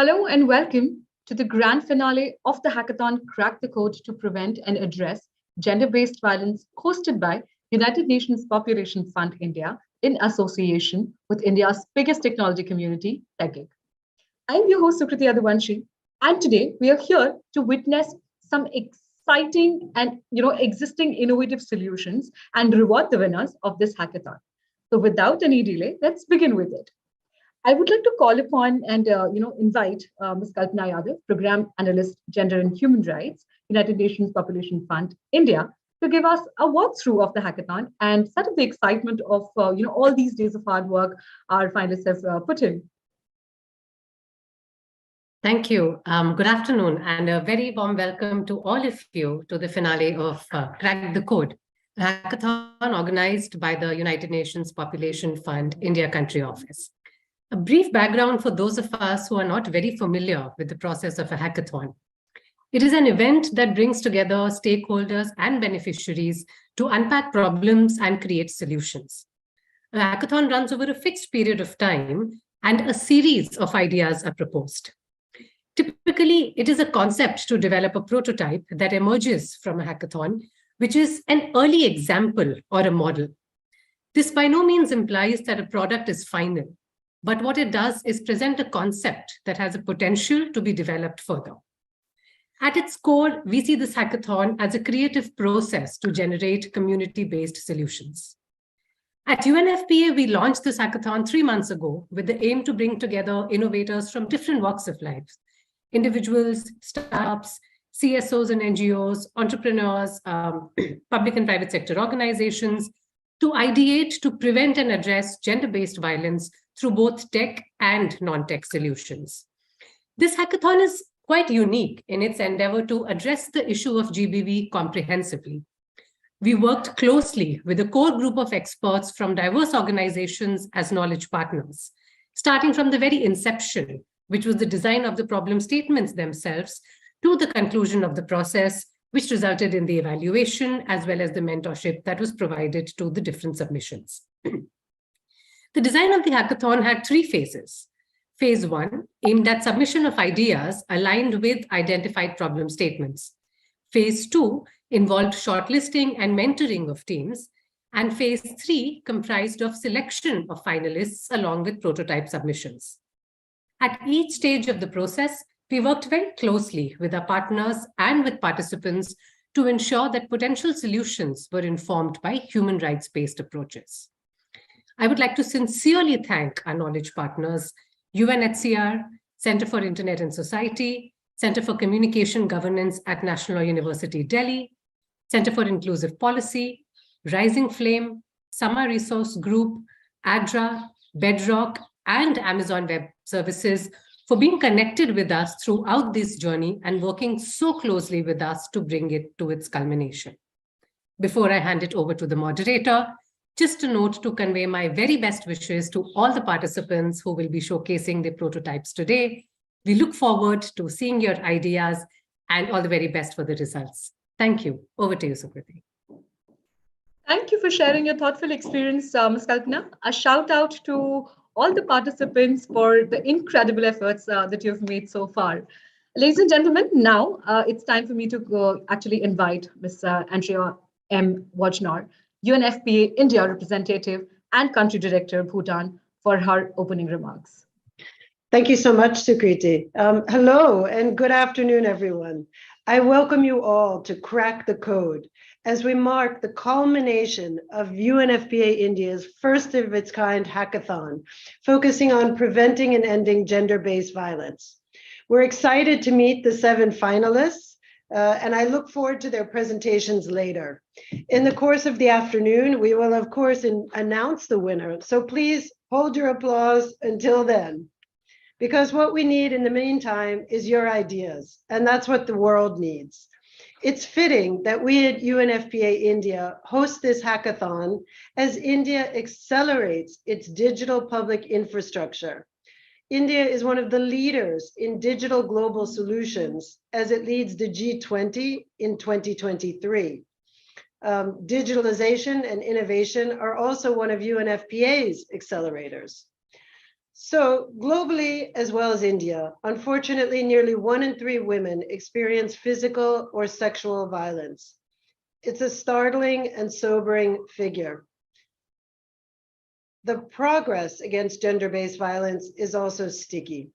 Hello and welcome to the grand finale of the hackathon Crack the Code to Prevent and Address Gender-Based Violence, hosted by United Nations Population Fund India in association with India's biggest technology community, TechGig. I'm your host, Sukriti Advanshi, and today we are here to witness some exciting and existing innovative solutions and reward the winners of this hackathon. So without any delay, let's begin with it. I would like to call upon and invite Ms. Kalpana Yadav, Program Analyst, Gender and Human Rights, United Nations Population Fund, India, to give us a walkthrough of the hackathon and set up the excitement of all these days of hard work our finalists have put in. Thank you. Good afternoon, and a very warm welcome to all of you to the finale of Crack the Code, a hackathon organized by the United Nations Population Fund India Country Office. A brief background for those of us who are not very familiar with the process of a hackathon. It is an event that brings together stakeholders and beneficiaries to unpack problems and create solutions. A hackathon runs over a fixed period of time, and a series of ideas are proposed. Typically, it is a concept to develop a prototype that emerges from a hackathon, which is an early example or a model. This by no means implies that a product is final, but what it does is present a concept that has a potential to be developed further. At its core, we see this hackathon as a creative process to generate community-based solutions. At UNFPA, we launched this hackathon 3 months ago with the aim to bring together innovators from different walks of life, individuals, startups, CSOs and NGOs, entrepreneurs, public and private sector organizations, to ideate to prevent and address gender-based violence through both tech and non-tech solutions. This hackathon is quite unique in its endeavor to address the issue of GBV comprehensively. We worked closely with a core group of experts from diverse organizations as knowledge partners, starting from the very inception, which was the design of the problem statements themselves, to the conclusion of the process, which resulted in the evaluation as well as the mentorship that was provided to the different submissions. The design of the hackathon had 3 phases. Phase 1, aimed at submission of ideas aligned with identified problem statements. Phase 2 involved shortlisting and mentoring of teams. And phase 3 comprised of selection of finalists along with prototype submissions. At each stage of the process, we worked very closely with our partners and with participants to ensure that potential solutions were informed by human rights-based approaches. I would like to sincerely thank our knowledge partners, UNHCR, Center for Internet and Society, Center for Communication Governance at National University, Delhi, Center for Inclusive Policy, Rising Flame, Summer Resource Group, ADRA, Bedrock, and Amazon Web Services for being connected with us throughout this journey and working so closely with us to bring it to its culmination. Before I hand it over to the moderator, just a note to convey my very best wishes to all the participants who will be showcasing their prototypes today. We look forward to seeing your ideas and all the very best for the results. Thank you. Over to you, Sukriti. Thank you for sharing your thoughtful experience, Ms. Kalpana. A shout out to all the participants for the incredible efforts that you've made so far. Ladies and gentlemen, now it's time for me to actually invite Ms. Andrea M. Wajnar, UNFPA India representative and country director, Bhutan, for her opening remarks. Thank you so much, Sukriti. Hello and good afternoon, everyone. I welcome you all to Crack the Code as we mark the culmination of UNFPA India's first of its kind hackathon, focusing on preventing and ending gender-based violence. We're excited to meet the 7 finalists, and I look forward to their presentations later. In the course of the afternoon, we will, of course, announce the winner. So please hold your applause until then, because what we need in the meantime is your ideas, and that's what the world needs. It's fitting that we at UNFPA India host this hackathon as India accelerates its digital public infrastructure. India is one of the leaders in digital global solutions as it leads the G20 in 2023. Digitalization and innovation are also one of UNFPA's accelerators. So globally, as well as India, unfortunately, nearly 1 in 3 women experience physical or sexual violence. It's a startling and sobering figure. The progress against gender-based violence is also sticky.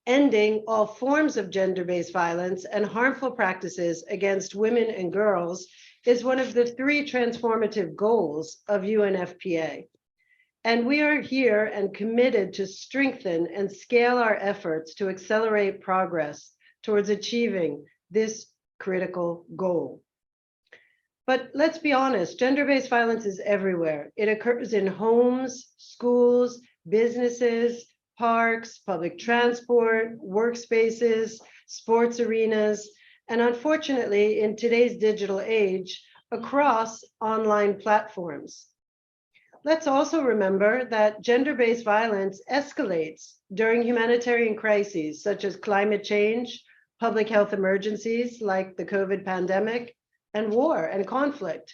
Ending all forms of gender-based violence and harmful practices against women and girls is one of the 3 transformative goals of UNFPA. And we are here and committed to strengthen and scale our efforts to accelerate progress towards achieving this critical goal. But let's be honest, gender-based violence is everywhere. It occurs in homes, schools, businesses, parks, public transport, workspaces, sports arenas, and unfortunately, in today's digital age, across online platforms. Let's also remember that gender-based violence escalates during humanitarian crises, such as climate change, public health emergencies like the COVID pandemic, and war and conflict.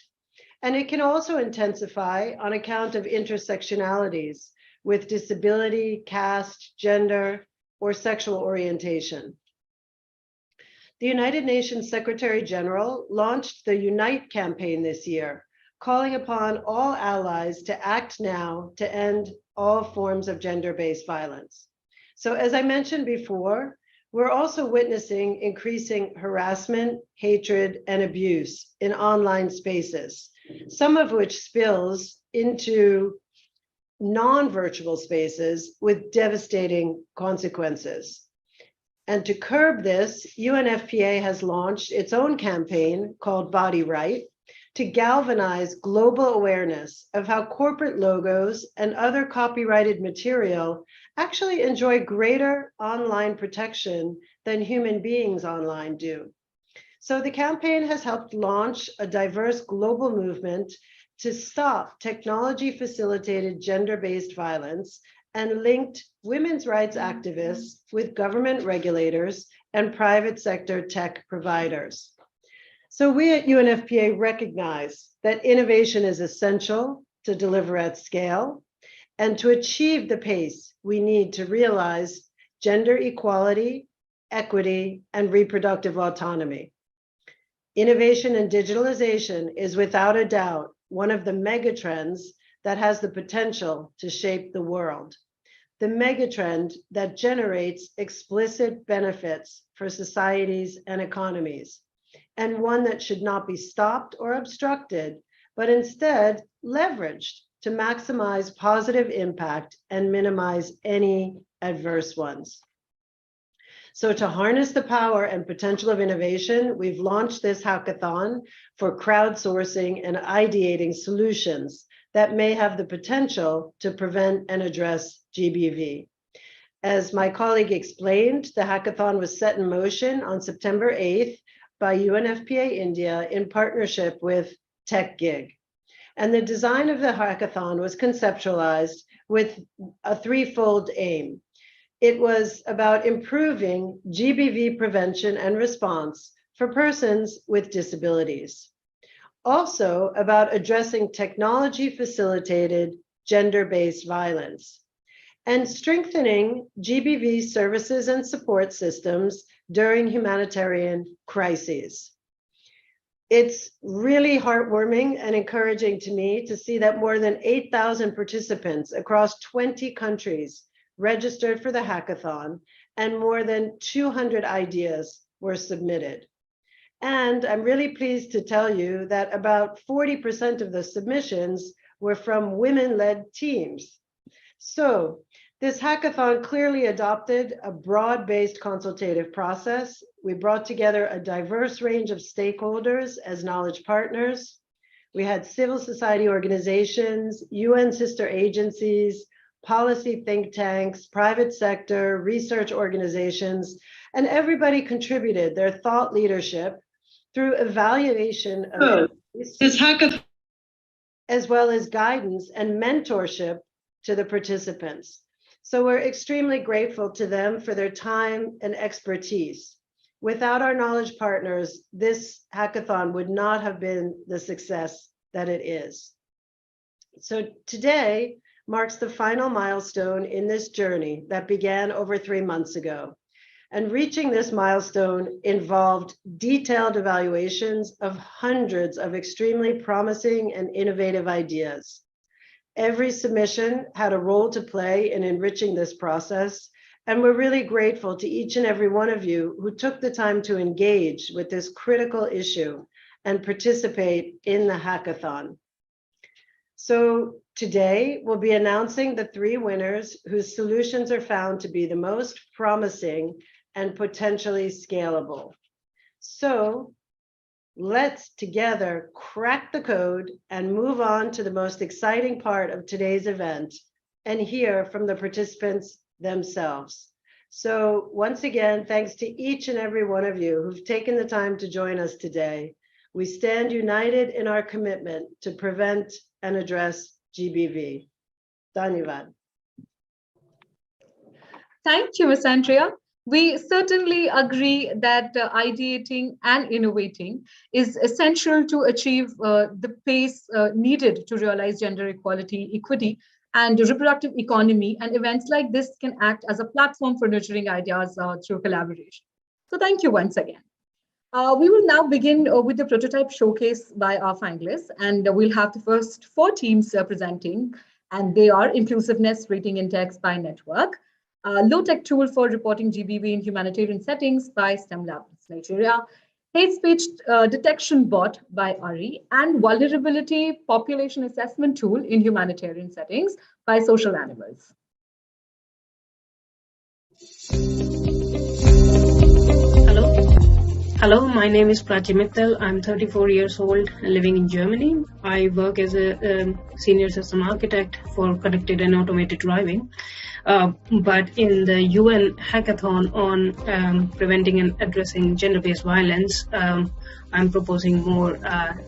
And it can also intensify on account of intersectionalities with disability, caste, gender, or sexual orientation. The United Nations Secretary General launched the Unite campaign this year, calling upon all allies to act now to end all forms of gender-based violence. So as I mentioned before, we're also witnessing increasing harassment, hatred, and abuse in online spaces, some of which spills into non-virtual spaces with devastating consequences. And to curb this, UNFPA has launched its own campaign called Body Right, to galvanize global awareness of how corporate logos and other copyrighted material actually enjoy greater online protection than human beings online do. So the campaign has helped launch a diverse global movement to stop technology-facilitated gender-based violence and linked women's rights activists with government regulators and private sector tech providers. So we at UNFPA recognize that innovation is essential to deliver at scale, and to achieve the pace we need to realize gender equality, equity, and reproductive autonomy. Innovation and digitalization is without a doubt one of the megatrends that has the potential to shape the world. The megatrend that generates explicit benefits for societies and economies, and one that should not be stopped or obstructed, but instead leveraged to maximize positive impact and minimize any adverse ones. So to harness the power and potential of innovation, we've launched this hackathon for crowdsourcing and ideating solutions that may have the potential to prevent and address GBV. As my colleague explained, the hackathon was set in motion on September 8th by UNFPA India in partnership with TechGig. And the design of the hackathon was conceptualized with a threefold aim. It was about improving GBV prevention and response for persons with disabilities. Also about addressing technology-facilitated gender-based violence and strengthening GBV services and support systems during humanitarian crises. It's really heartwarming and encouraging to me to see that more than 8,000 participants across 20 countries registered for the hackathon, and more than 200 ideas were submitted. And I'm really pleased to tell you that about 40% of the submissions were from women-led teams. So this hackathon clearly adopted a broad-based consultative process. We brought together a diverse range of stakeholders as knowledge partners. We had civil society organizations, UN sister agencies, policy think tanks, private sector, research organizations, and everybody contributed their thought leadership through evaluation of this hackathon, as well as guidance and mentorship to the participants. So we're extremely grateful to them for their time and expertise. Without our knowledge partners, this hackathon would not have been the success that it is. So today, marks the final milestone in this journey that began over 3 months ago. And reaching this milestone involved detailed evaluations of hundreds of extremely promising and innovative ideas. Every submission had a role to play in enriching this process, and we're really grateful to each and every one of you who took the time to engage with this critical issue and participate in the hackathon. So today we'll be announcing the 3 winners whose solutions are found to be the most promising and potentially scalable. So let's together crack the code and move on to the most exciting part of today's event and hear from the participants themselves. So once again, thanks to each and every one of you who've taken the time to join us today. We stand united in our commitment to prevent and address GBV. Dhanyavad. Thank you, Ms. Andrea. We certainly agree that ideating and innovating is essential to achieve the pace needed to realize gender equality, equity, and reproductive economy. And events like this can act as a platform for nurturing ideas through collaboration. So thank you once again. We will now begin with the prototype showcase by our finalists, and we'll have the first 4 teams presenting, and they are Inclusiveness Rating Index by Network, Low-Tech Tool for Reporting GBV in Humanitarian Settings by STEM Labs Nigeria, Hate Speech Detection Bot by ARI, and Vulnerability Population Assessment Tool in Humanitarian Settings by Social Animals. Hello, my name is Prachi Mittal. I'm 34 years old, living in Germany. I work as a senior system architect for connected and automated driving. But in the UN Hackathon on preventing and addressing gender-based violence, I'm proposing more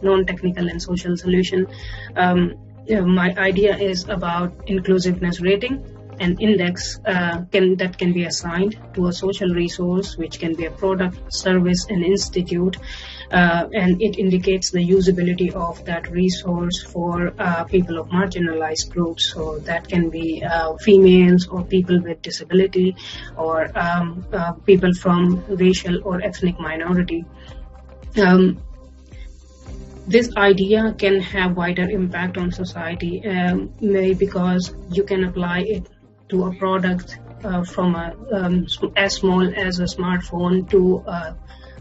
non-technical and social solution. My idea is about inclusiveness rating. An index that can be assigned to a social resource, which can be a product, service, an institute, and it indicates the usability of that resource for people of marginalized groups. So that can be females or people with disability or people from racial or ethnic minority. This idea can have wider impact on society, maybe because you can apply it to a product from as small as a smartphone to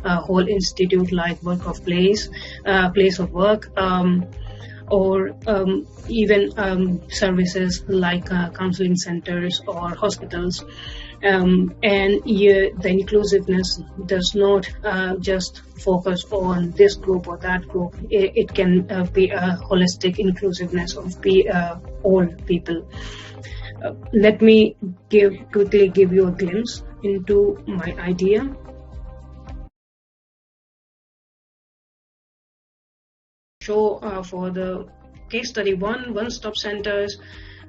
a whole institute like place of work, or even services like counseling centers or hospitals. And the inclusiveness does not just focus on this group or that group. It can be a holistic inclusiveness of all people. Let me quickly give you a glimpse into my idea. Show for the case study one-stop centers.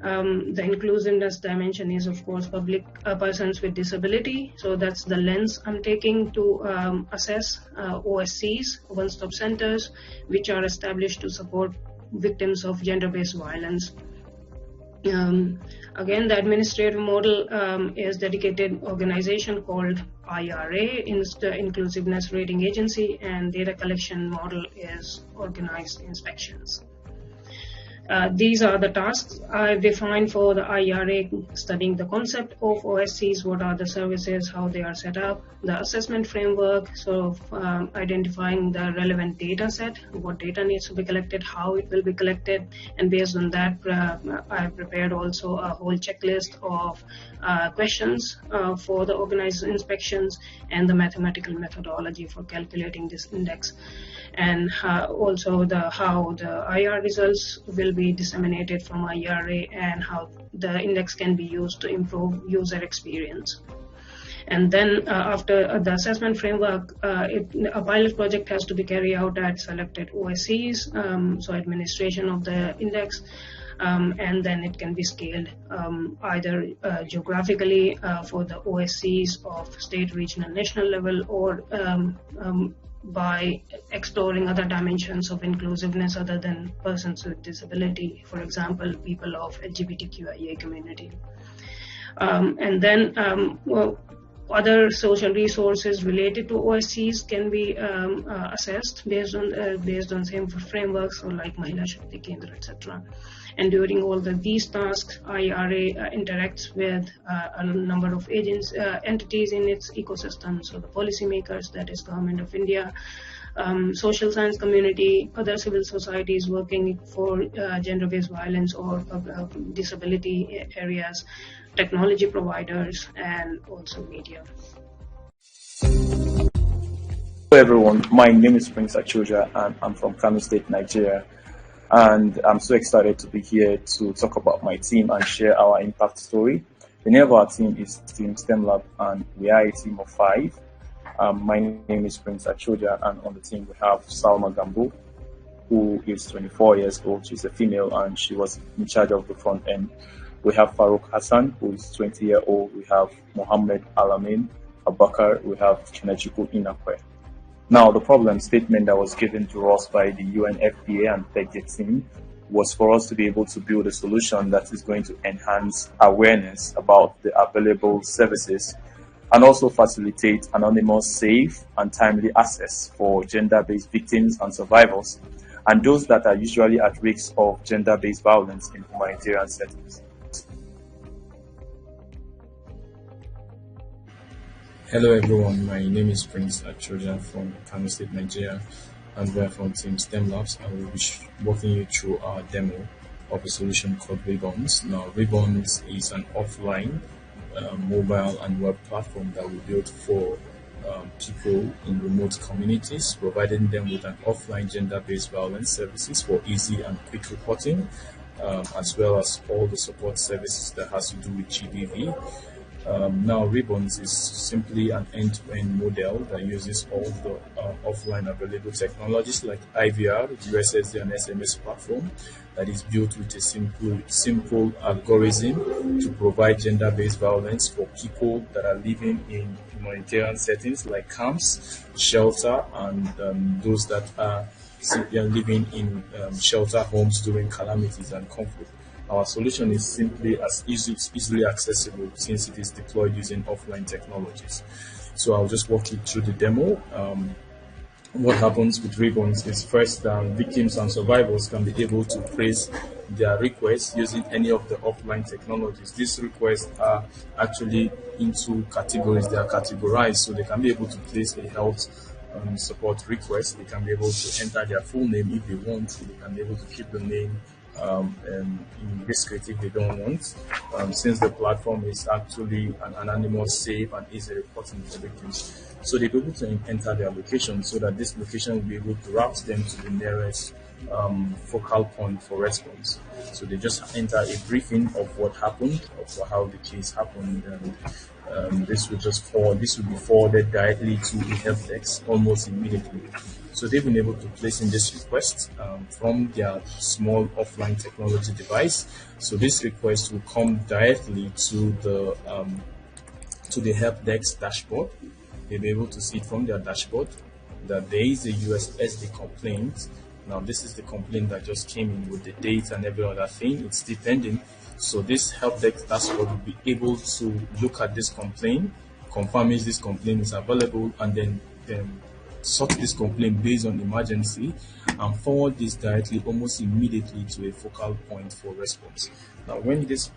The inclusiveness dimension is, of course, public persons with disability. So that's the lens I'm taking to assess OSCs, one-stop centers, which are established to support victims of gender-based violence. Again, the administrative model is dedicated organization called IRA, Inclusiveness Rating Agency, and data collection model is organized inspections. These are the tasks I've defined for the IRA, studying the concept of OSCs, what are the services, how they are set up, the assessment framework, so identifying the relevant data set, what data needs to be collected, how it will be collected, and based on that, I've prepared also a whole checklist of questions for the organized inspections and the mathematical methodology for calculating this index, and also how the IR results will be disseminated from IRA and how the index can be used to improve user experience. And then after the assessment framework, a pilot project has to be carried out at selected OSCs, so administration of the index, and then it can be scaled either geographically for the OSCs of state, regional, national level, or by exploring other dimensions of inclusiveness other than persons with disability, for example, people of LGBTQIA community. And then other social resources related to OSCs can be assessed based on same frameworks, or like Mahila Shakti Kendra, etc. And during all these tasks, IRA interacts with a number of entities in its ecosystem. So the policymakers, that is Government of India, social science community, other civil societies working for gender-based violence or disability areas, technology providers, and also media. Hello everyone, my name is Prince Achoja and I'm from Kano State, Nigeria. And I'm so excited to be here to talk about my team and share our impact story. The name of our team is Team STEM Lab, and we are a team of 5. My name is Prince Achoja, and on the team we have Salma Gambo, who is 24 years old. She's a female and she was in charge of the front end. We have Farouk Hassan, who is 20-year-old. We have Mohammed Alamin Abakar. We have Chinechuku Inakwe. Now, the problem statement that was given to us by the UNFPA and TechGig team was for us to be able to build a solution that is going to enhance awareness about the available services and also facilitate anonymous, safe, and timely access for gender-based victims and survivors, and those that are usually at risk of gender-based violence in humanitarian settings. Hello everyone, my name is Prince Achoja from Kano State, Nigeria, and we're from Team STEM Labs, and we'll be walking you through our demo of a solution called Ribbons. Now, Ribbons is an offline mobile and web platform that we built for people in remote communities, providing them with an offline gender-based violence services for easy and quick reporting, as well as all the support services that has to do with GBV. Now, Ribbons is simply an end-to-end model that uses all the offline available technologies like IVR, USSD, and SMS platform that is built with a simple algorithm to provide gender-based violence for people that are living in humanitarian settings like camps, shelter, and those that are simply living in shelter homes during calamities and conflict. Our solution is simply as easily accessible since it is deployed using offline technologies. So I'll just walk you through the demo. What happens with Ribbons is first, victims and survivors can be able to place their requests using any of the offline technologies. These requests are actually into categories. They are categorized, so they can be able to place a health support request. They can be able to enter their full name if they want. They can be able to keep the name indiscreet if they don't want, since the platform is actually an anonymous, safe, and easy reporting for victims. So they'll be able to enter their location so that this location will be able to route them to the nearest focal point for response. So they just enter a briefing of what happened, of how the case happened, and this will be forwarded directly to the help desk almost immediately. So they've been able to place in this request from their small offline technology device. So this request will come directly to the help desk dashboard. They'll be able to see from their dashboard that there is a USSD complaint. Now this is the complaint that just came in with the date and every other thing. It's still pending. So this help desk dashboard will be able to look at this complaint, confirm if this complaint is available, and then sort this complaint based on emergency and forward this directly almost immediately to a focal point for response. Now, when this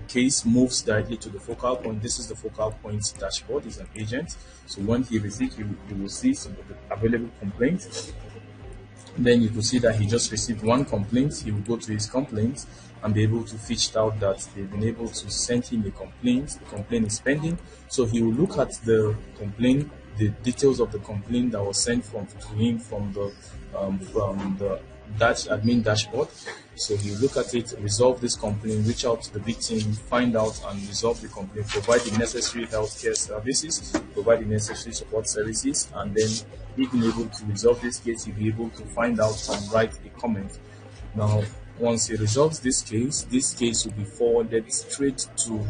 case moves directly to the focal point, this is the focal point dashboard. Is an agent. So when he receives, you will see some of the available complaints. Then you will see that he just received one complaint. He will go to his complaints and be able to fish out that they've been able to send him a complaint. The complaint is pending. So he will look at the complaint, the details of the complaint that was sent to him from the admin dashboard. So he will look at it, resolve this complaint, reach out to the victim, find out and resolve the complaint, provide the necessary healthcare services, provide the necessary support services, and then if being able to resolve this case, he'll be able to find out and write a comment. Now, once he resolves this case will be forwarded straight to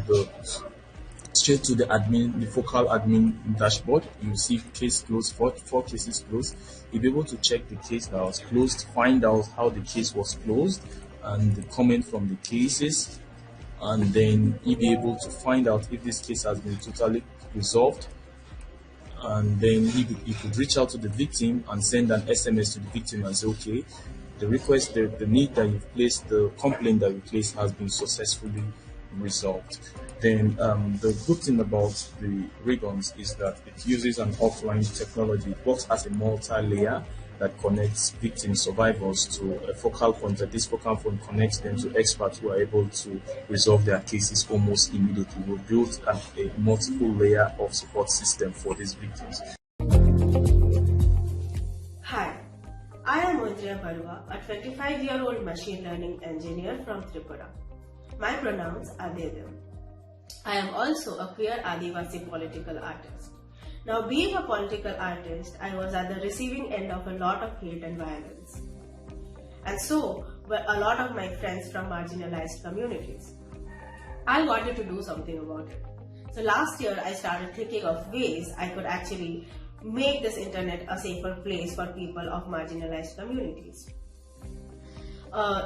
straight to the admin, the focal admin dashboard. You see case closed, four cases closed. You'll be able to check the case that was closed, find out how the case was closed and the comment from the cases, and then you'll be able to find out if this case has been totally resolved. And then you could reach out to the victim and send an SMS to the victim and say, okay, the request, the need that you've placed, the complaint that you placed has been successfully resolved. Then the good thing about the ribbons is that it uses an offline technology. It works as a multi-layer that connects victim survivors to a focal point. That this focal point connects them to experts who are able to resolve their cases almost immediately. We've built a multiple layer of support system for these victims. Hi, I am Udriya Barua, a 25-year-old machine learning engineer from Tripura. My pronouns are they, them. I am also a queer Adivasi political artist. Now, being a political artist, I was at the receiving end of a lot of hate and violence. And so were a lot of my friends from marginalized communities. I wanted to do something about it. So last year, I started thinking of ways I could actually make this internet a safer place for people of marginalized communities.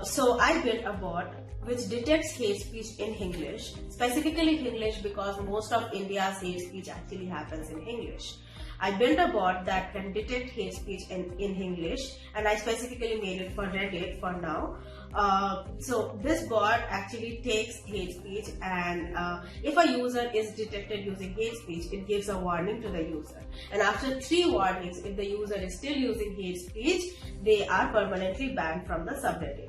So I built a bot which detects hate speech in English, specifically English because most of India's hate speech actually happens in English. I built a bot that can detect hate speech in English, and I specifically made it for Reddit for now. So this bot actually takes hate speech, and if a user is detected using hate speech, it gives a warning to the user. And after 3 warnings, if the user is still using hate speech, they are permanently banned from the subreddit.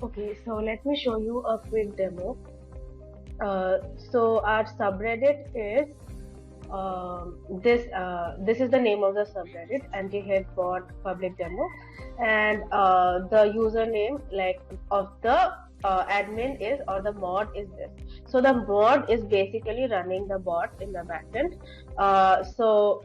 Okay, so let me show you a quick demo. So our subreddit is this is the name of the subreddit, anti-hate bot public demo, and the username of the admin is, or the mod is this. So the mod is basically running the bot in the backend. So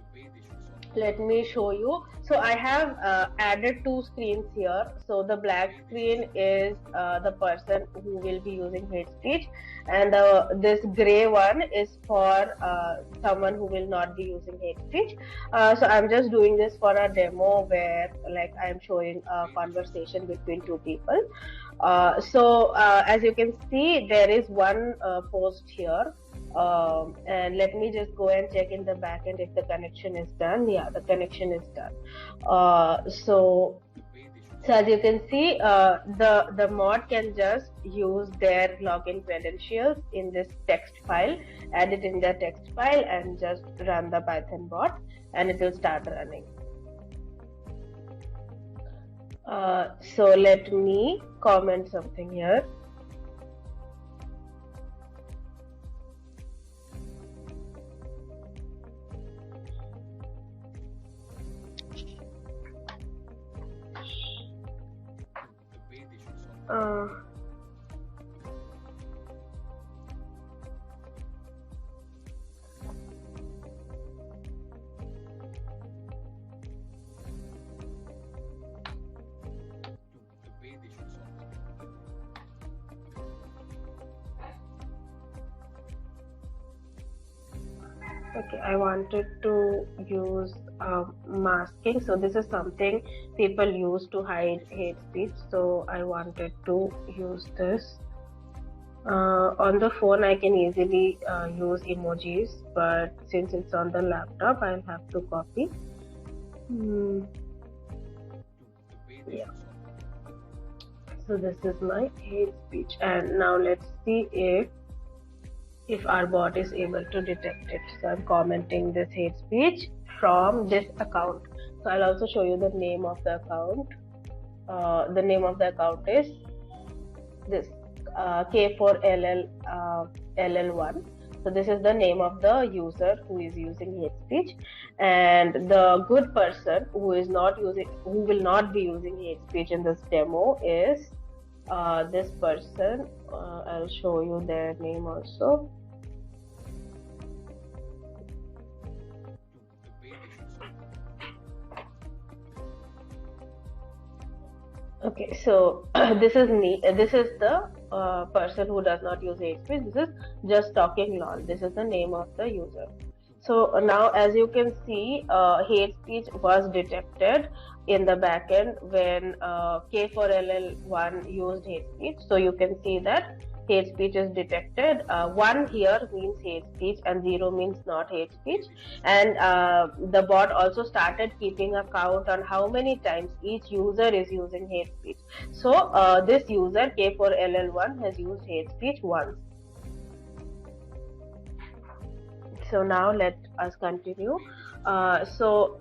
let me show you. So I have added 2 screens here. So the black screen is the person who will be using hate speech, and this gray one is for someone who will not be using hate speech. So I'm just doing this for a demo where I'm showing a conversation between 2 people. So as you can see, there is one post here. And let me just go and check in the backend if the connection is done. Yeah, the connection is done. So as you can see, the mod can just use their login credentials in this text file, add it in the text file, and just run the Python bot, and it will start running. So let me comment something here. Okay, I wanted to use masking. So this is something people use to hide hate speech. So I wanted to use this. On the phone, I can easily use emojis, but since it's on the laptop, I'll have to copy. Yeah. So this is my hate speech, and now let's see if our bot is able to detect it. So I'm commenting this hate speech from this account. So I'll also show you the name of the account. The name of the account is this K4LL1. So this is the name of the user who is using hate speech, and the good person who will not be using hate speech in this demo is this person. I'll show you their name also. Okay, so this is me. This is the person who does not use hate speech. This is just talking lol. This is the name of the user. So now, as you can see, hate speech was detected in the backend when K4LL1 used hate speech. So you can see that hate speech is detected. 1 here means hate speech and 0 means not hate speech. And the bot also started keeping a count on how many times each user is using hate speech. So this user K4LL1 has used hate speech once. So now let us continue. So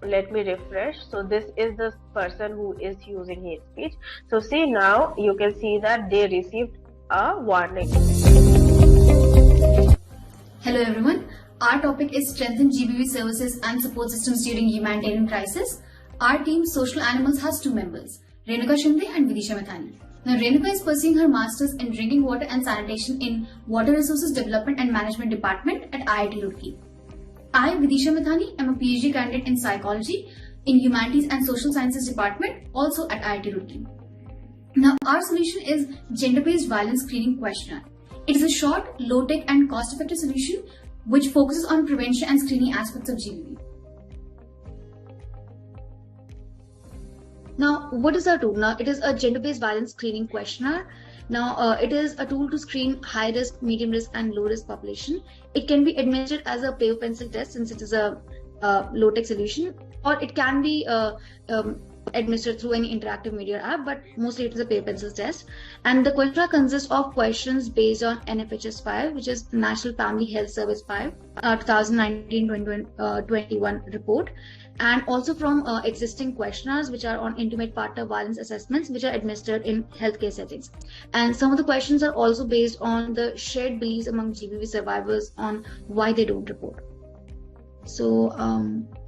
let me refresh. So this is the person who is using hate speech. So see, now you can see that they received a warning. Hello everyone. Our topic is strengthen GBV services and support systems during humanitarian crisis. Our team Social Animals has 2 members, Renuka Shinde and Vidisha Mathani. Now Renuka is pursuing her masters in drinking water and sanitation in Water Resources Development and Management Department at IIT Roorkee. I, Vidisha Mathani, am a PhD candidate in psychology in Humanities and Social Sciences Department, also at IIT Roorkee. Now our solution is Gender-Based Violence Screening Questionnaire. It is a short, low-tech and cost-effective solution which focuses on prevention and screening aspects of GBV. Now, what is our tool? Now, it is a gender-based violence screening questionnaire. Now, it is a tool to screen high-risk, medium-risk, and low-risk population. It can be administered as a paper pencil test since it is a low-tech solution, or it can be administered through any interactive media app, but mostly it is a paper pencil test. And the questionnaire consists of questions based on NFHS 5, which is National Family Health Service 5, 2019-21 report, and also from existing questionnaires which are on intimate partner violence assessments which are administered in healthcare settings. And some of the questions are also based on the shared beliefs among GBV survivors on why they don't report. So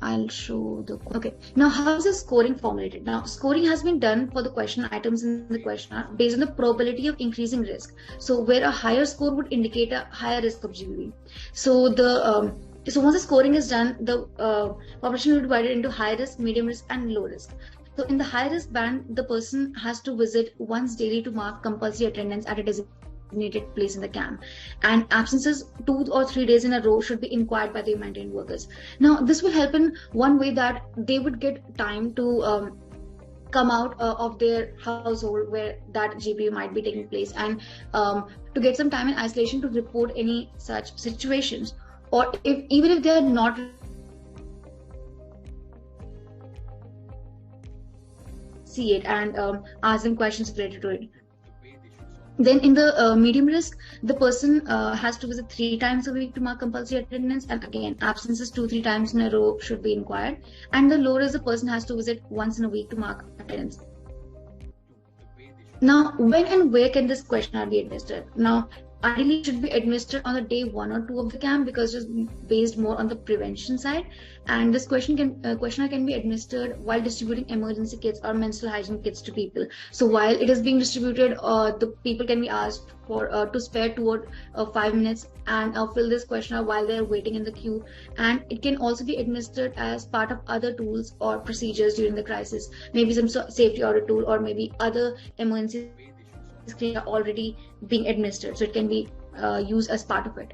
I'll show the, okay. Now how is the scoring formulated? Now scoring has been done for the question items in the questionnaire based on the probability of increasing risk. So where a higher score would indicate a higher risk of GBV. So the so once the scoring is done, the population will be divided into high risk, medium risk, and low risk. So in the high risk band, the person has to visit once daily to mark compulsory attendance at a designated place in the camp, and absences 2 or 3 days in a row should be inquired by the humanitarian workers. Now this will help in one way that they would get time to come out of their household where that GBV might be taking place, and to get some time in isolation to report any such situations. Or even if they are not see it and ask them questions related to it. Then in the medium risk, the person has to visit 3 times a week to mark compulsory attendance, and again absences 2-3 times in a row should be inquired. And the low risk, the person has to visit once in a week to mark attendance. Now when and where can this questionnaire be administered? Now ideally it should be administered on the day 1 or 2 of the camp because it's based more on the prevention side. And this questionnaire can be administered while distributing emergency kits or menstrual hygiene kits to people. So while it is being distributed, the people can be asked for to spare 2 or 5 minutes and fill this questionnaire while they're waiting in the queue. And it can also be administered as part of other tools or procedures during the crisis, maybe some safety audit tool or maybe other emergency screen are already being administered, so it can be used as part of it.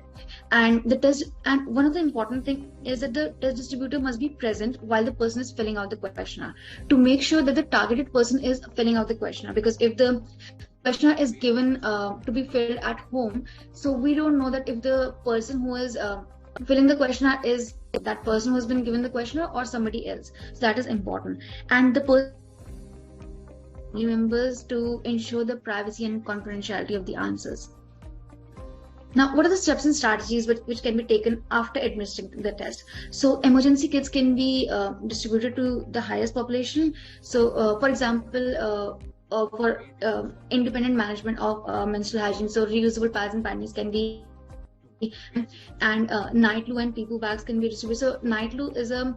And the test, and one of the important thing is that the test distributor must be present while the person is filling out the questionnaire to make sure that the targeted person is filling out the questionnaire, because if the questionnaire is given to be filled at home, so we don't know that if the person who is filling the questionnaire is that person who has been given the questionnaire or somebody else. So that is important. And the members to ensure the privacy and confidentiality of the answers. Now, what are the steps and strategies which can be taken after administering the test? So emergency kits can be distributed to the highest population. So for example, for independent management of menstrual hygiene, so reusable pads and panties can be, and night loo and pee-poo bags can be distributed. So night loo is a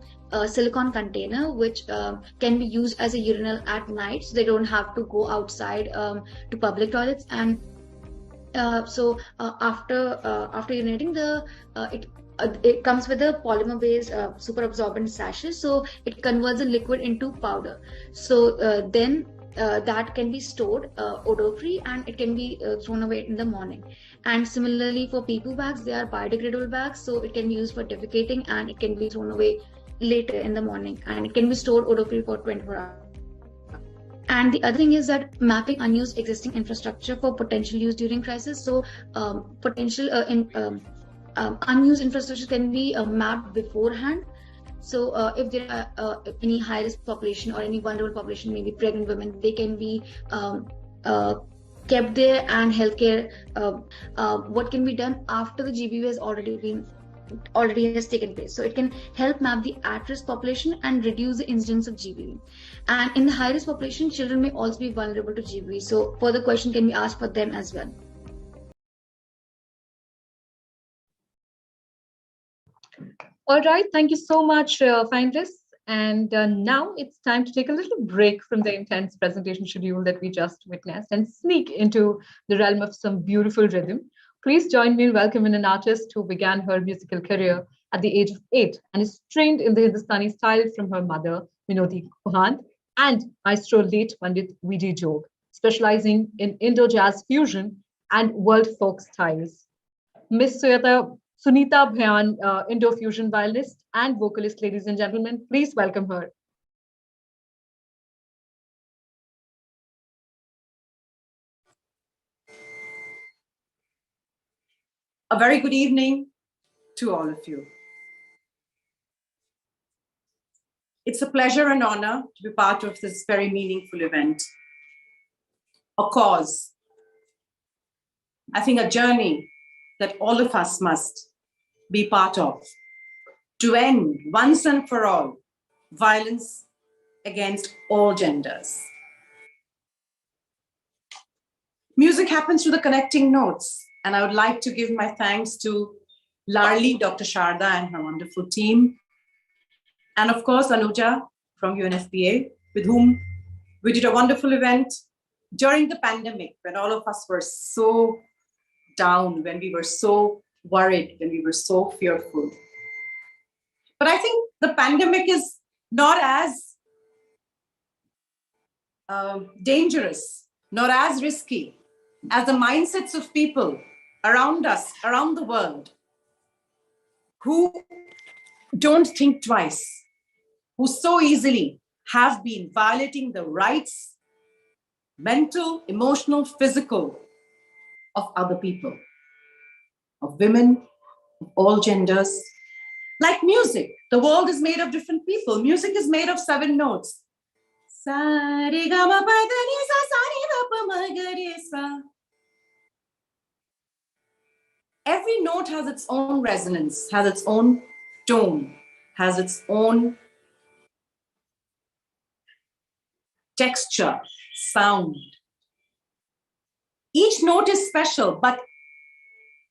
silicone container which can be used as a urinal at night, so they don't have to go outside to public toilets. And so after urinating, it comes with a polymer-based super absorbent sachet, so it converts the liquid into powder. So then that can be stored odor-free, and it can be thrown away in the morning. And similarly for pee-poo bags, they are biodegradable bags, so it can be used for defecating and it can be thrown away later in the morning, and it can be stored odor-free for 24 hours. And the other thing is that mapping unused existing infrastructure for potential use during crisis. So unused infrastructure can be mapped beforehand. So if there are any high-risk population or any vulnerable population, maybe pregnant women, they can be kept there, and healthcare, what can be done after the GBV has already has taken place. So it can help map the at-risk population and reduce the incidence of GBV. And in the high-risk population, children may also be vulnerable to GBV. So further question can be asked for them as well. All right, thank you so much, finalists. And now it's time to take a little break from the intense presentation schedule that we just witnessed and sneak into the realm of some beautiful rhythm. Please join me in welcoming an artist who began her musical career at the age of 8 and is trained in the Hindustani style from her mother, Vinodi Kohan, and maestro late Pandit Vijay Jog, specializing in Indo-Jazz fusion and world folk styles. Miss Sunita Bhayan, Indo-fusion violinist and vocalist, ladies and gentlemen, please welcome her. A very good evening to all of you. It's a pleasure and honor to be part of this very meaningful event. A cause, I think a journey that all of us must be part of, to end once and for all violence against all genders. Music happens through the connecting notes, and I would like to give my thanks to Larli, Dr. Sharda and her wonderful team, and of course Anuja from UNFPA, with whom we did a wonderful event during the pandemic, when all of us were so down, when we were so worried, when we were so fearful. But I think the pandemic is not as dangerous, not as risky as the mindsets of people around us, around the world, who don't think twice, who so easily have been violating the rights, mental, emotional, physical, of other people, of women, of all genders. Like music, the world is made of different people. Music is made of 7 notes. Every note has its own resonance, has its own tone, has its own texture, sound. Each note is special, but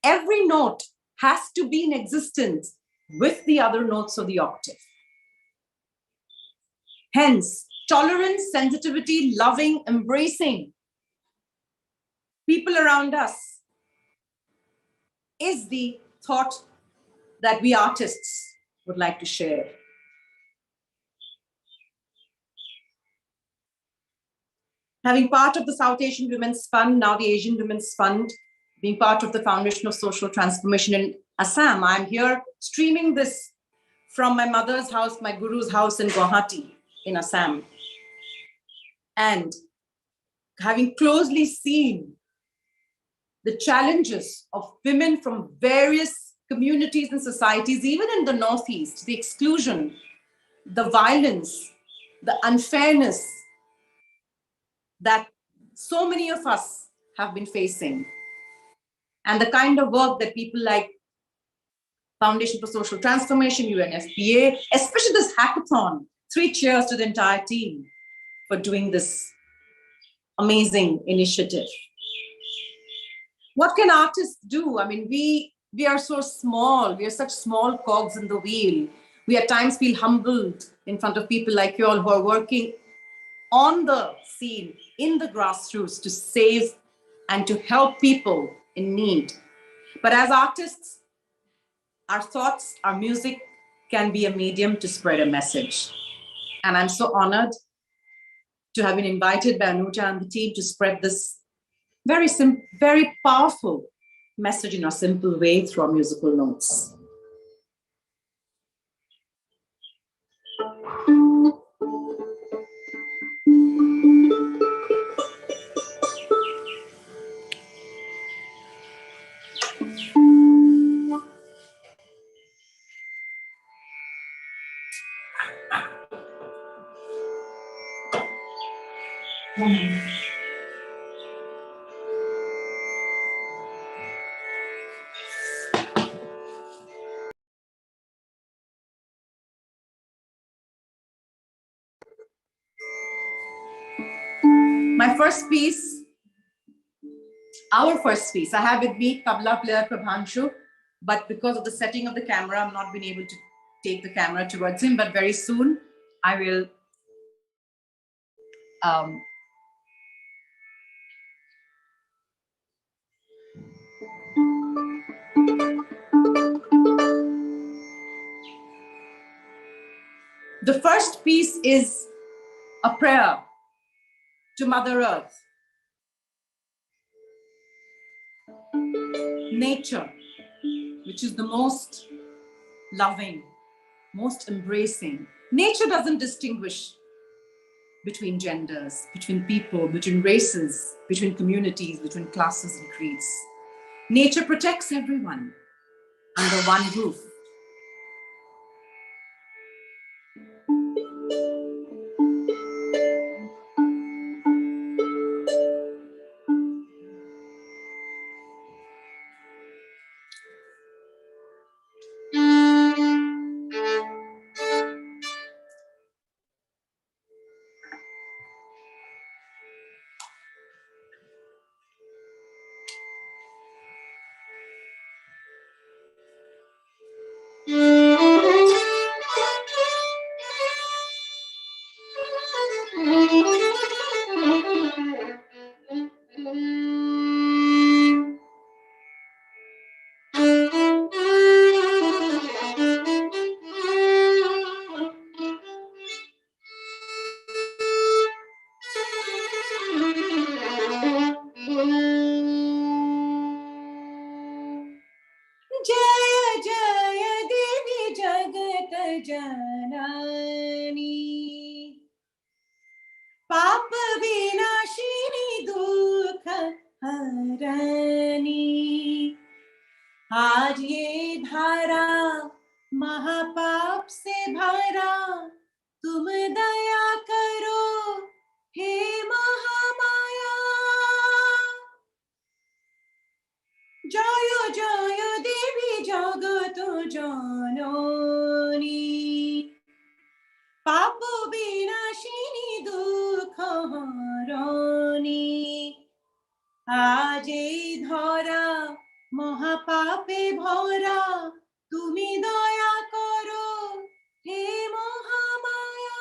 every note has to be in existence with the other notes of the octave. Hence, tolerance, sensitivity, loving, embracing people around us is the thought that we artists would like to share. Having part of the South Asian Women's Fund, now the Asian Women's Fund, being part of the Foundation of Social Transformation in Assam, I'm here streaming this from my mother's house, my guru's house in Guwahati in Assam. And having closely seen the challenges of women from various communities and societies, even in the Northeast, the exclusion, the violence, the unfairness that so many of us have been facing, and the kind of work that people like Foundation for Social Transformation, UNFPA, especially this hackathon, 3 cheers to the entire team for doing this amazing initiative. What can artists do? I mean, we are so small. We are such small cogs in the wheel. We at times feel humbled in front of people like you all who are working on the scene, in the grassroots, to save and to help people in need. But as artists, our thoughts, our music can be a medium to spread a message. And I'm so honored to have been invited by Anuja and the team to spread this very powerful message in a simple way through our musical notes. My first piece, our first piece, I have with me tabla player Prabhanshu, but because of the setting of the camera, I'm not been able to take the camera towards him, but very soon I will the first piece is a prayer to Mother Earth. Nature, which is the most loving, most embracing. Nature doesn't distinguish between genders, between people, between races, between communities, between classes and creeds. Nature protects everyone under one roof. आज ये धारा महापाप से भरा, तुम दया करो हे महामाया। जय जय देवी जगत जननी, पाप विनाशिनी दुख हरणी। आज এই ধরা মহাপাপে ভরা, তুমি দয়া করো হে Mahamaya.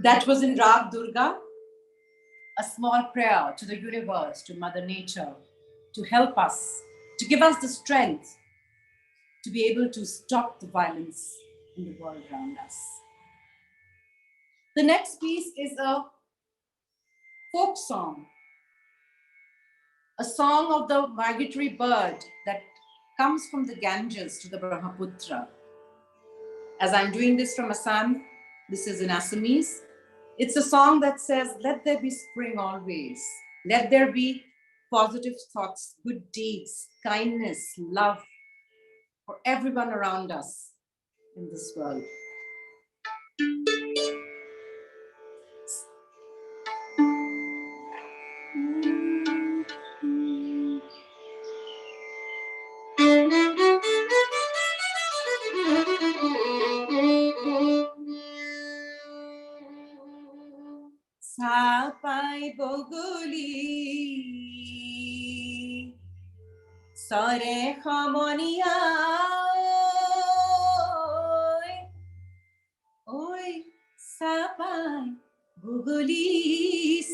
That was in Rag Durga, a small prayer to the universe, to Mother Nature, to help us, to give us the strength to be able to stop the violence in the world around us. The next piece is a folk song, a song of the migratory bird that comes from the Ganges to the Brahmaputra. As I'm doing this from Assam, this is in Assamese. It's a song that says, let there be spring always. Let there be positive thoughts, good deeds, kindness, love for everyone around us in this world. Sapai boguli sare khamonia oi sapai boguli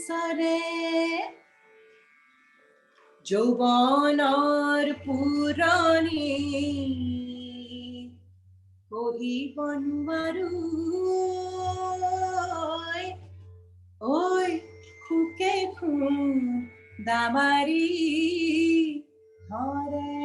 sare যৌবন আর পুরাণী কহিবন মারু ওই খুকে খুন দামারি ধরে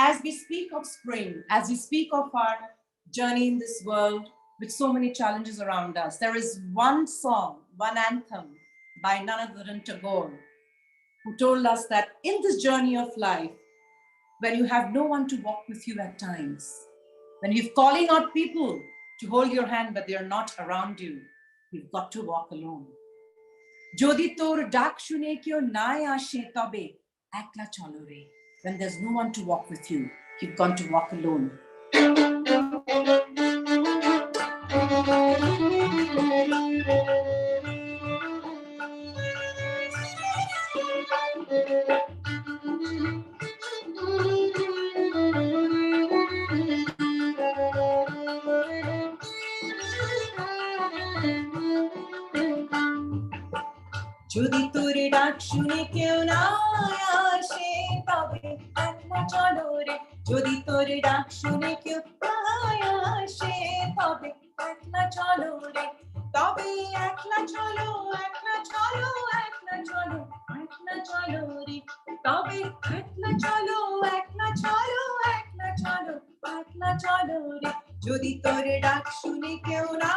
As we speak of spring, as we speak of our journey in this world with so many challenges around us, there is one song, one anthem by none other than Tagore, who told us that in this journey of life, when you have no one to walk with you at times, when you're calling out people to hold your hand, but they're not around you, you've got to walk alone. Jodi tor dak shune kyo nai ashe tobe ekla cholo re. When there's no one to walk with you, you've gone to walk alone. যদি তোর ডাক শুনে কেউ না আসে তবে একলা চলো রে, যদি তোর ডাক শুনে কেউ না আসে তবে একলা চলো রে, তবে একলা চলো, একলা চলো, একলা চলো, একলা চলো রে, তবে একলা চলো, একলা চলো, একলা চলো, একলা চলো রে, যদি তোর ডাক শুনে কেউ না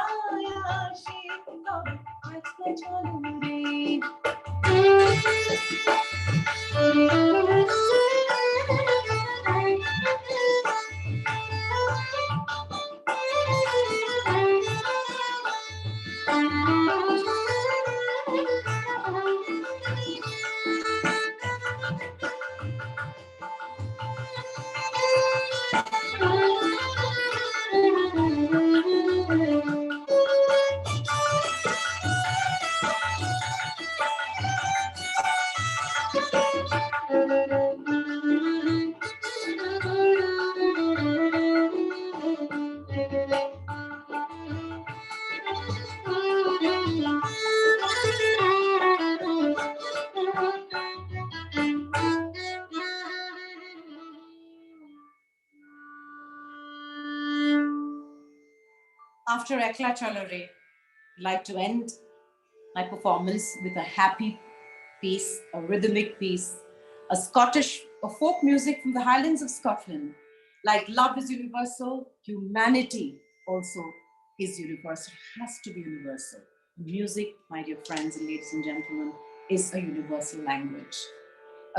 আসে তবে একলা চলো রে। After Ekla Chalore, I'd like to end my performance with a happy piece, a rhythmic piece, a folk music from the Highlands of Scotland. Like love is universal, humanity also is universal, has to be universal. Music, my dear friends and ladies and gentlemen, is a universal language.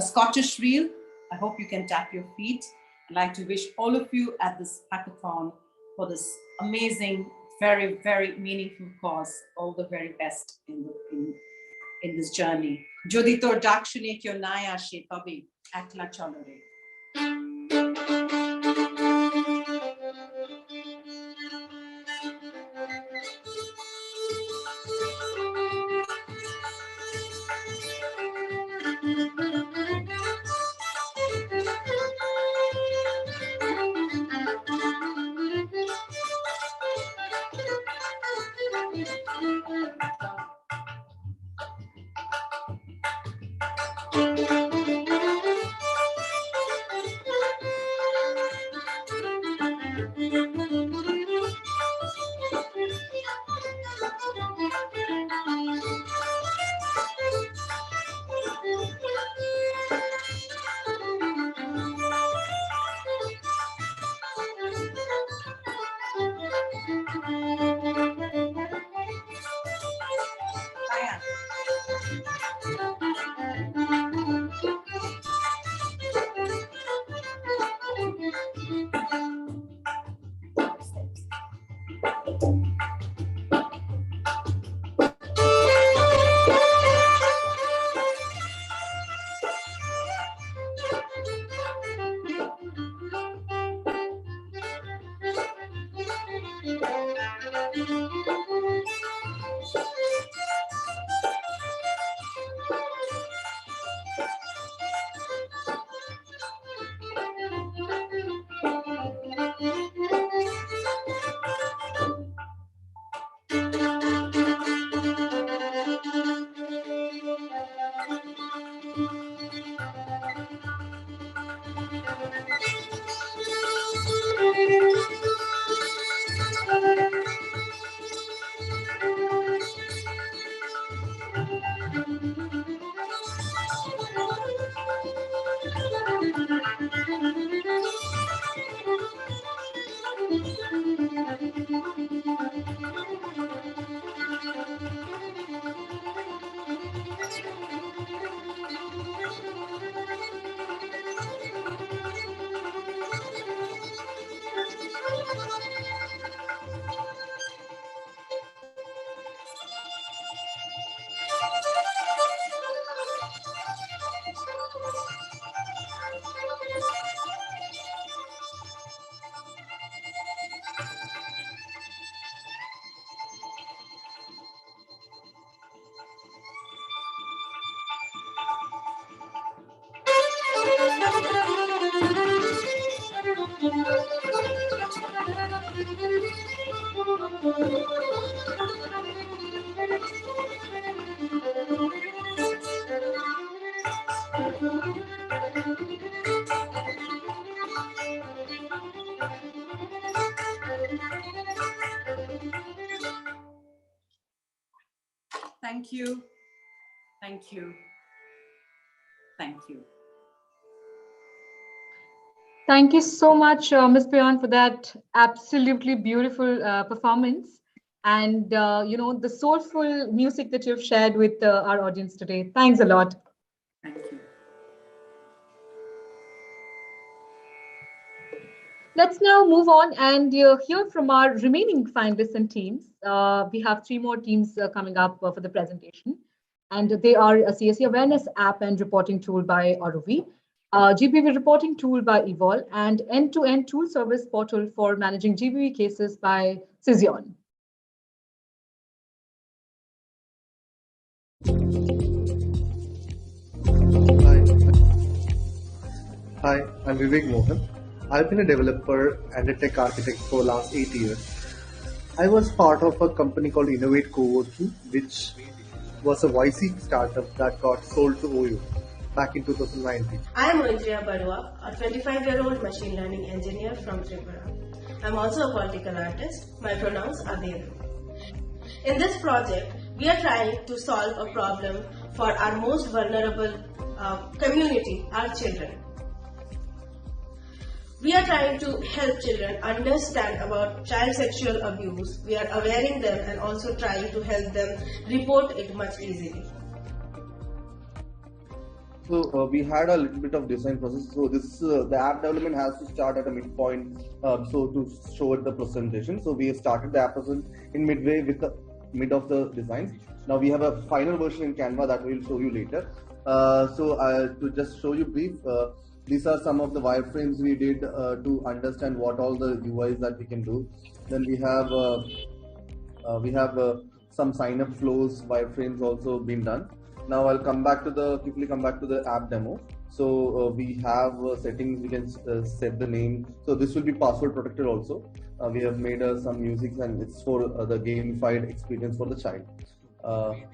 A Scottish reel, I hope you can tap your feet. I'd like to wish all of you at this hackathon for this amazing, very, very meaningful cause, all the very best in this journey. Jodi tor dak shune kyo naya she tabe ekla chalo re. Thank you. Thank you. Thank you. Thank you so much, Ms. Priyan, for that absolutely beautiful performance and the soulful music that you've shared with our audience today. Thanks a lot. Thank you. Let's now move on and hear from our remaining finalists and teams. We have 3 more teams coming up for the presentation, and they are a CSE awareness app and reporting tool by ROV, GBV reporting tool by Evol, and end-to-end tool service portal for managing GBV cases by Cision. Hi, I'm Vivek Mohan. I've been a developer and a tech architect for the last 8 years. I was part of a company called Innovate Co-working, which was a YC startup that got sold to OYO back in 2019. I am Indriya Barua, a 25-year-old machine learning engineer from Tripura. I'm also a political artist. My pronouns are they, them. In this project, we are trying to solve a problem for our most vulnerable community, our children. We are trying to help children understand about child sexual abuse. We are awareing them and also trying to help them report it much easily. So we had a little bit of design process. So this the app development has to start at a midpoint. So to show it the presentation. So we have started the app in midway with the mid of the designs. Now we have a final version in Canva that we will show you later. To just show you brief. These are some of the wireframes we did to understand what all the UIs that we can do. Then we have some sign-up flows wireframes also been done. Now I'll quickly come back to the app demo. So we have settings. We can set the name. So this will be password protected also. We have made some music and it's for the gamified experience for the child.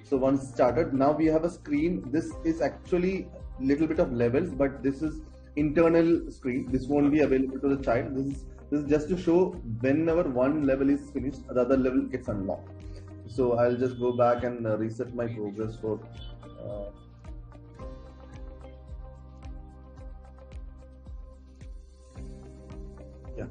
So once started, now we have a screen. This is actually little bit of levels, but this is internal screen. This won't be available to the child. This is just to show whenever one level is finished, the other level gets unlocked. So I'll just go back and reset my progress for yeah.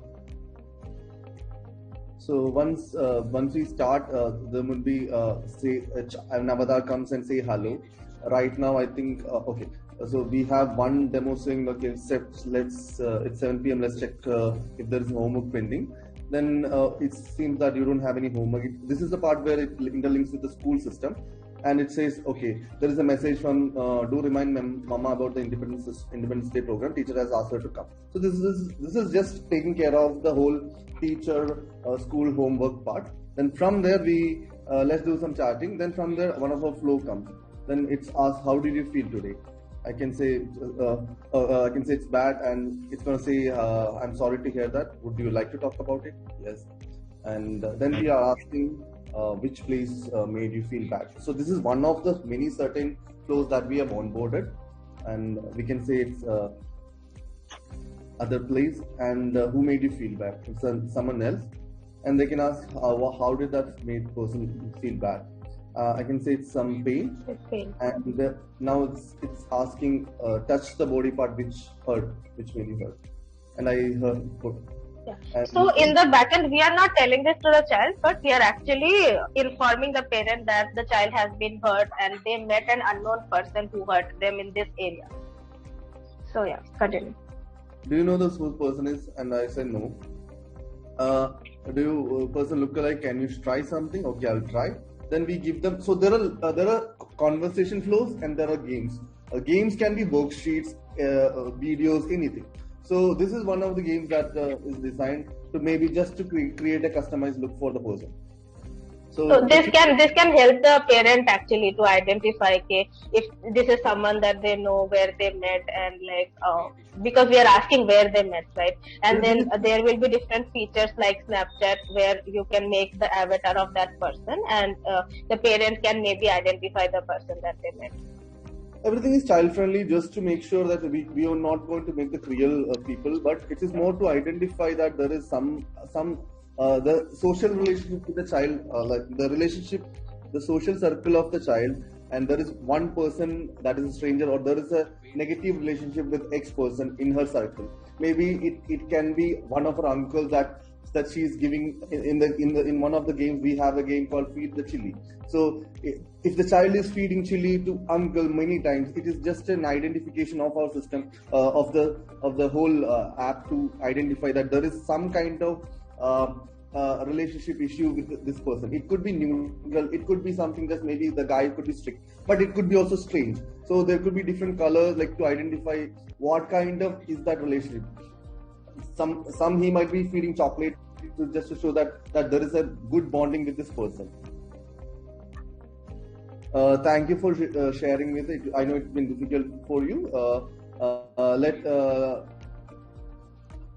So once we start, there will be say an avatar comes and say hello. Right now I think okay. So we have one demo saying, okay, it's 7 p.m. Let's check if there is homework pending. Then it seems that you don't have any homework. This is the part where it interlinks with the school system, and it says, okay, there is a message from do remind Mama about the Independence Day program. Teacher has asked her to come. So this is just taking care of the whole teacher school homework part. Then from there we let's do some chatting. Then from there one of our flow comes. Then it's asked, how did you feel today? I can say it's bad, and it's gonna say I'm sorry to hear that. Would you like to talk about it? Yes. And then we are asking which place made you feel bad. So this is one of the many certain flows that we have onboarded, and we can say it's other place, and who made you feel bad? It's someone else, and they can ask how did that made person feel bad. I can say it's some pain. It's pain. And now it's asking touch the body part which hurt, which made you hurt. And I heard. Yeah. So in the backend, we are not telling this to the child, but we are actually informing the parent that the child has been hurt and they met an unknown person who hurt them in this area. So yeah, continue. Do you know who the person is? And I said no. Do you person look alike? Can you try something? Okay, I'll try. Then we give them. So there are conversation flows and there are games. Games can be worksheets, videos, anything. So this is one of the games that is designed to maybe just to create a customized look for the person. So this can help the parent actually to identify, okay, if this is someone that they know, where they met, and like because we are asking where they met, right? And then there will be different features like Snapchat where you can make the avatar of that person, and the parent can maybe identify the person that they met. Everything is child friendly, just to make sure that we are not going to make the cruel people, but it is more to identify that there is some the social relationship with the child, like the relationship the social circle of the child, and there is one person that is a stranger, or there is a negative relationship with X person in her circle. Maybe it can be one of her uncles that she's giving in one of the games. We have a game called Feed the Chili. So if the child is feeding chili to uncle many times, it is just an identification of our system of the whole app to identify that there is some kind of relationship issue with this person. It could be neutral, it could be something just maybe the guy could be strict, but it could be also strange. So there could be different colors like to identify what kind of is that relationship. Some he might be feeding chocolate just to show that there is a good bonding with this person. Thank you for sharing with it. I know it's been difficult for you.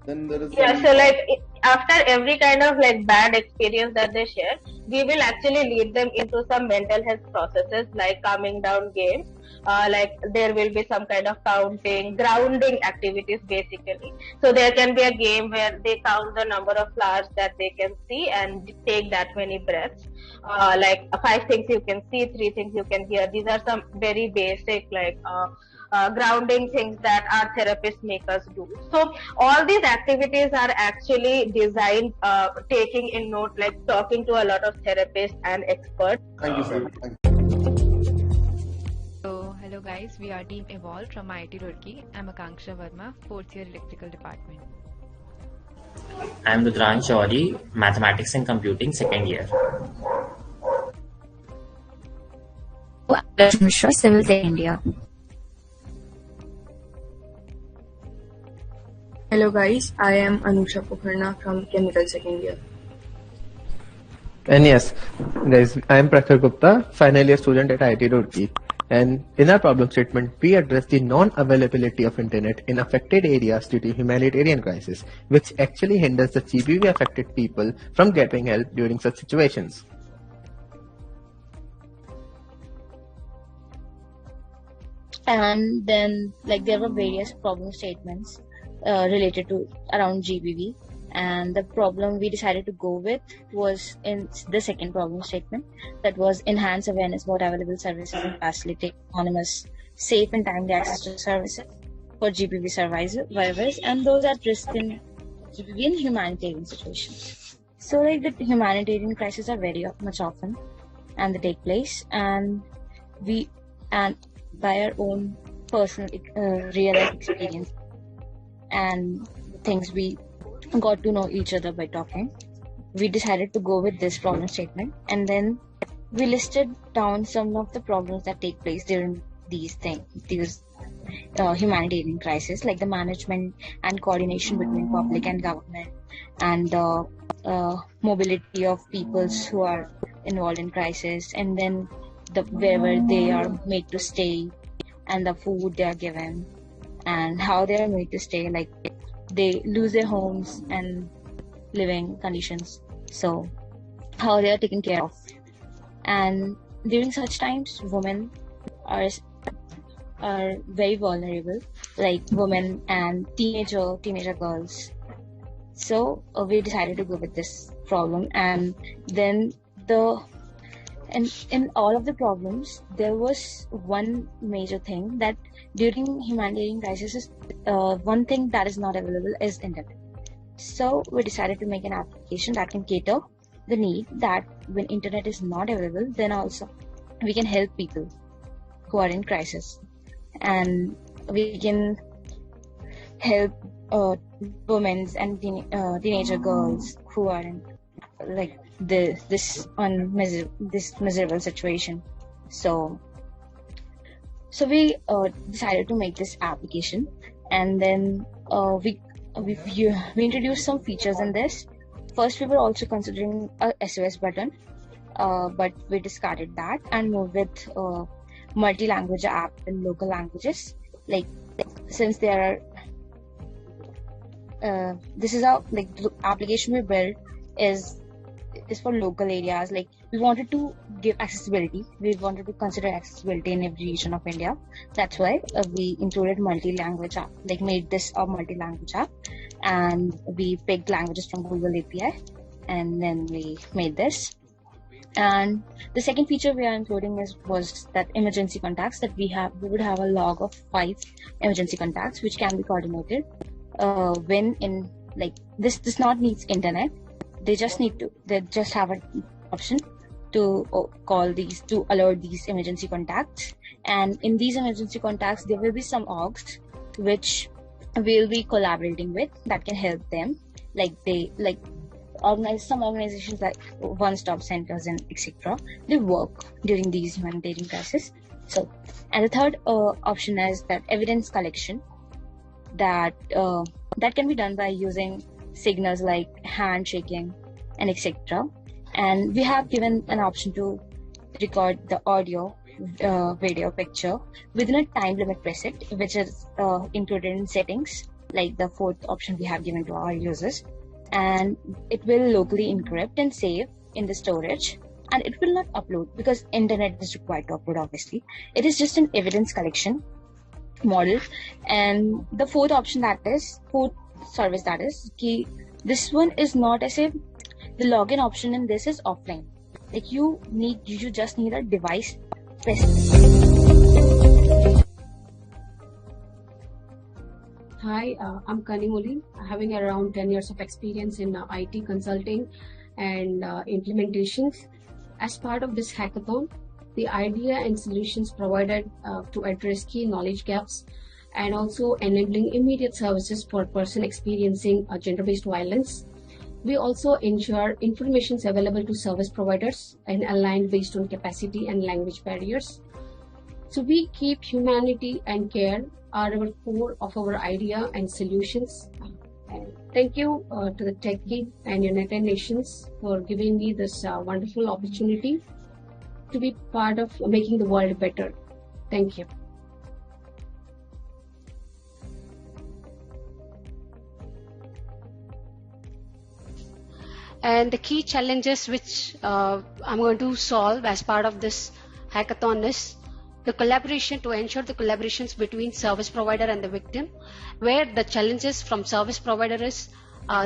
Then there is so like after every kind of like bad experience that they share, we will actually lead them into some mental health processes like calming down games. Like there will be some kind of grounding activities basically. So there can be a game where they count the number of flowers that they can see and take that many breaths. Like 5 things you can see, 3 things you can hear. These are some very basic like grounding things that our therapists make us do. So all these activities are actually designed taking in note, like talking to a lot of therapists and experts. Thank you, sir. So hello guys, we are Team Evolve from IIT Roorkee. I'm Akanksha Verma, 4th year electrical department. I'm Rudran Chaudhary, Mathematics and Computing, 2nd year. Rashmi Mishra, Civil 2nd year. Hello guys, I am Anusha Pokharna from Chemical 2nd year. And yes, guys, I am Prakhar Gupta, final year student at IIT Roorkee. And in our problem statement, we address the non-availability of internet in affected areas due to humanitarian crisis, which actually hinders the GBV affected people from getting help during such situations. And then like there were various problem statements related to around GBV, and the problem we decided to go with was in the second problem statement, that was enhance awareness about available services and facilitate anonymous, safe and timely access to services for GBV survivors and those at risk in GBV in humanitarian situations. So like the humanitarian crises are very much often and they take place, and by our own personal real life experience and things we got to know each other by talking, we decided to go with this problem statement, and then we listed down some of the problems that take place during these humanitarian crises, like the management and coordination between public and government, and the mobility of peoples who are involved in crisis, and then wherever they are made to stay and the food they are given and how they are made to stay, like they lose their homes and living conditions, so how they are taken care of. And during such times, women are very vulnerable, like women and teenager girls. So we decided to go with this problem, and then in all of the problems, there was one major thing that during humanitarian crisis, one thing that is not available is internet. So we decided to make an application that can cater the need that when internet is not available, then also we can help people who are in crisis, and we can help women and teenager girls who are in like this miserable situation. So we decided to make this application, and then we introduced some features in this. First, we were also considering a SOS button, but we discarded that and moved with multi-language app in local languages. Like since there are this is our the application we built is for local areas. Like we wanted to give accessibility. We wanted to consider accessibility in every region of India. That's why we included multi-language app, like made this a multi-language app, and we picked languages from Google API, and then we made this. And the second feature we are including was that emergency contacts that we would have a log of 5 emergency contacts which can be coordinated when in this does not need internet. They just have an option to alert these emergency contacts. And in these emergency contacts, there will be some orgs which we'll be collaborating with that can help them. Some organizations like one-stop centers and etc. They work during these humanitarian crises. So, and the third option is that evidence collection that can be done by using signals like handshaking and etc. And we have given an option to record the audio, video, picture within a time limit preset, which is included in settings, like the fourth option we have given to our users. And it will locally encrypt and save in the storage, and it will not upload because internet is required to upload. Obviously, it is just an evidence collection model. And the fourth service that is key. This one is not as if the login option in this is offline. Like you just need a device specific. Hi, I'm Kanimoli, having around 10 years of experience in IT consulting and implementations. As part of this hackathon, the idea and solutions provided to address key knowledge gaps and also enabling immediate services for a person experiencing gender-based violence. We also ensure information is available to service providers and aligned based on capacity and language barriers. So we keep humanity and care are our core of our idea and solutions. And thank you to the TechGig and United Nations for giving me this wonderful opportunity to be part of making the world better. Thank you. And the key challenges which I'm going to solve as part of this hackathon is the collaboration, to ensure the collaborations between service provider and the victim, where the challenges from service provider is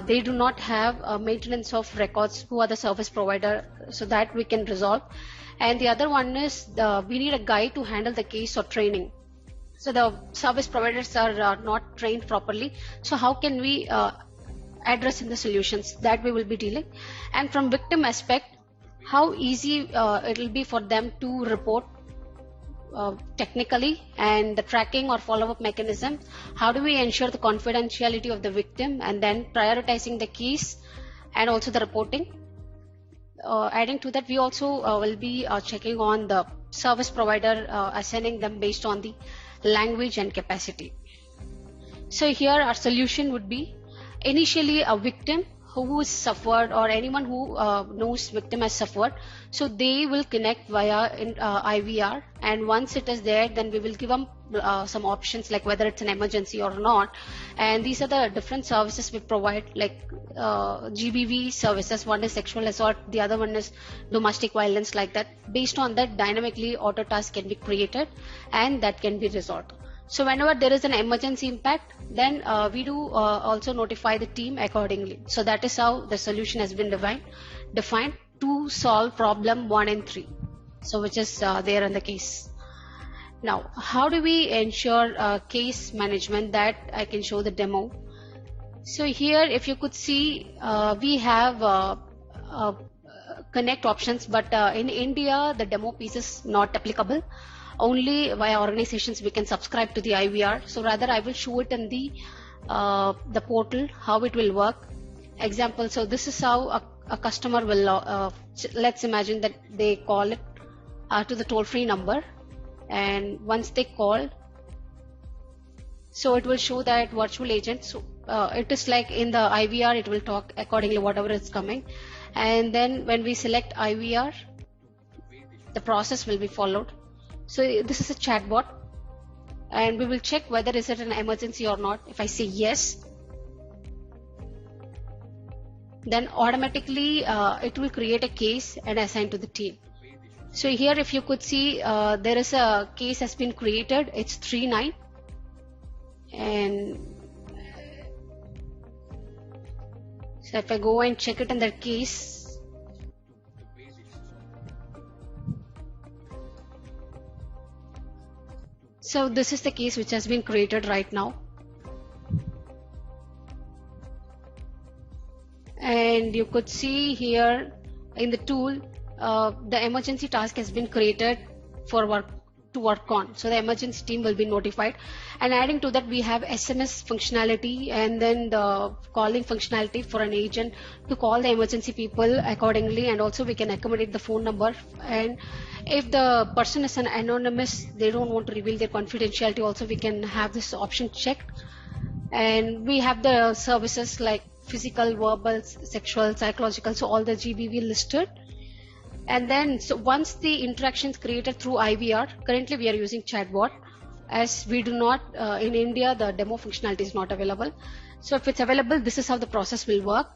they do not have maintenance of records who are the service provider, so that we can resolve. And the other one is we need a guide to handle the case or training. So the service providers are not trained properly. So how can we address in the solutions that we will be dealing? And from victim aspect, how easy it will be for them to report technically, and the tracking or follow-up mechanism. How do we ensure the confidentiality of the victim, and then prioritizing the case and also the reporting. Adding to that, we also will be checking on the service provider, assigning them based on the language and capacity. So here our solution would be initially a victim who has suffered, or anyone who knows victim has suffered, so they will connect via IVR, and once it is there, then we will give them some options like whether it's an emergency or not. And these are the different services we provide, like GBV services. One is sexual assault, the other one is domestic violence, like that. Based on that, dynamically auto task can be created and that can be resolved. So whenever there is an emergency impact, then we do also notify the team accordingly. So that is how the solution has been defined to solve problem 1 and 3. So which is there in the case. Now, how do we ensure case management? That I can show the demo. So here, if you could see, we have connect options, but in India, the demo piece is not applicable. Only via organizations we can subscribe to the IVR. So rather I will show it in the portal, how it will work. Example, so this is how a customer will, let's imagine that they call it to the toll-free number, and once they call, so it will show that virtual agent. So it is like in the IVR, it will talk accordingly whatever is coming, and then when we select IVR, the process will be followed. So this is a chatbot, and we will check whether is it an emergency or not. If I say yes, then automatically it will create a case and assign to the team. So here, if you could see, there is a case has been created. It's 39, and so if I go and check it in that case, So this is the case which has been created right now. And you could see here in the tool, the emergency task has been created for to work on. So the emergency team will be notified. And adding to that, we have SMS functionality and then the calling functionality for an agent to call the emergency people accordingly. And also we can accommodate the phone number. And if the person is an anonymous, they don't want to reveal their confidentiality, also we can have this option checked. And we have the services like physical, verbal, sexual, psychological, so all the GBV listed. And then so once the interactions created through IVR, currently we are using chatbot, as we do not, in India, the demo functionality is not available. So if it's available, this is how the process will work.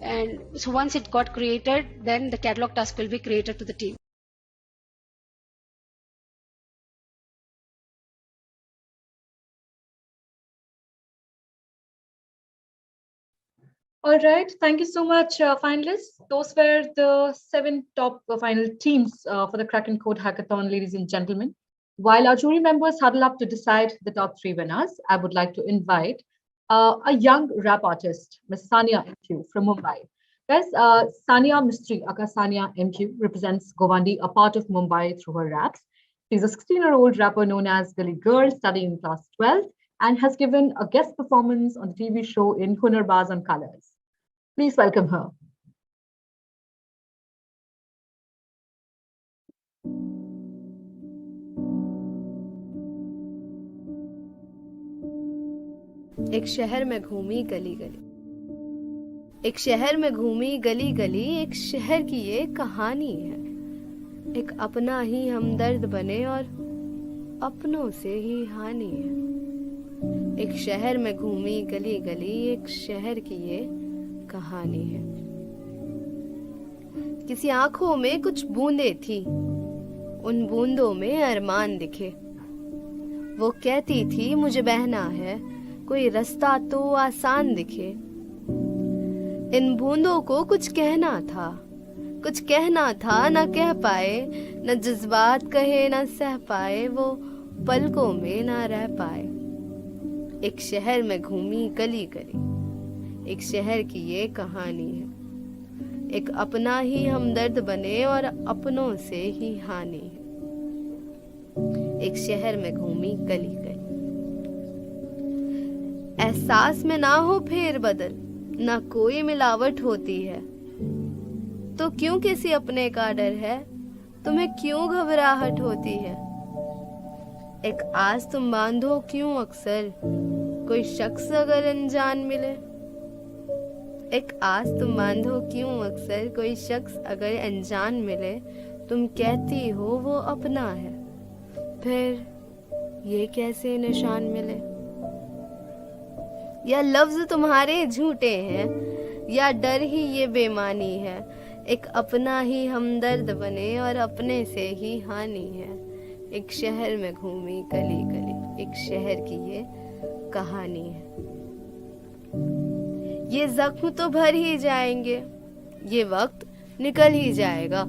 And so once it got created, then the catalog task will be created to the team. All right, thank you so much, finalists. Those were the 7 top final teams for the Crack and Code Hackathon, ladies and gentlemen. While our jury members huddle up to decide the top 3 winners, I would like to invite a young rap artist, Ms. Sania MQ from Mumbai. Guys, Sania Mistry, aka Sania MQ, represents Govandi, a part of Mumbai, through her raps. She's a 16-year-old rapper known as Gully Girl, studying in class 12, and has given a guest performance on the TV show in Hunarbaz on Colors. Please welcome her. एक शहर में घूमी गली गली, एक शहर में घूमी गली गली, एक शहर की ये कहानी है। एक अपना ही हमदर्द बने और अपनों से ही हानि है। एक शहर में घूमी गली गली, एक शहर की ये कहानी है। किसी आंखों में कुछ बूंदे थी, उन बूंदों में अरमान दिखे। वो कहती थी मुझे बहना है, कोई रास्ता तो आसान दिखे। इन बूंदों को कुछ कहना था, कुछ कहना था, न कह पाए, न जज्बात कहे न सह पाए, वो पलकों में न रह पाए। एक शहर में घूमी गली गली, एक शहर की ये कहानी है। एक अपना ही हमदर्द बने और अपनों से ही हानि है। एक शहर में घूमी गली गली। एहसास में ना हो फेर बदल, ना कोई मिलावट होती है, तो क्यों किसी अपने का डर है, तुम्हें क्यों घबराहट होती है। एक आस तुम बांधो क्यों अक्सर, कोई शख्स अगर अनजान मिले। एक आस तुम बांधो क्यों अक्सर, कोई शख्स अगर अनजान मिले। तुम कहती हो वो अपना है, फिर ये कैसे निशान मिले। या लफ्ज तुम्हारे झूठे हैं, या डर ही ये बेमानी है। एक अपना ही हमदर्द बने और अपने से ही हानि है। एक शहर में घूमी गली गली, एक शहर की ये कहानी है। ये जख्म तो भर ही जाएंगे, ये वक्त निकल ही जाएगा।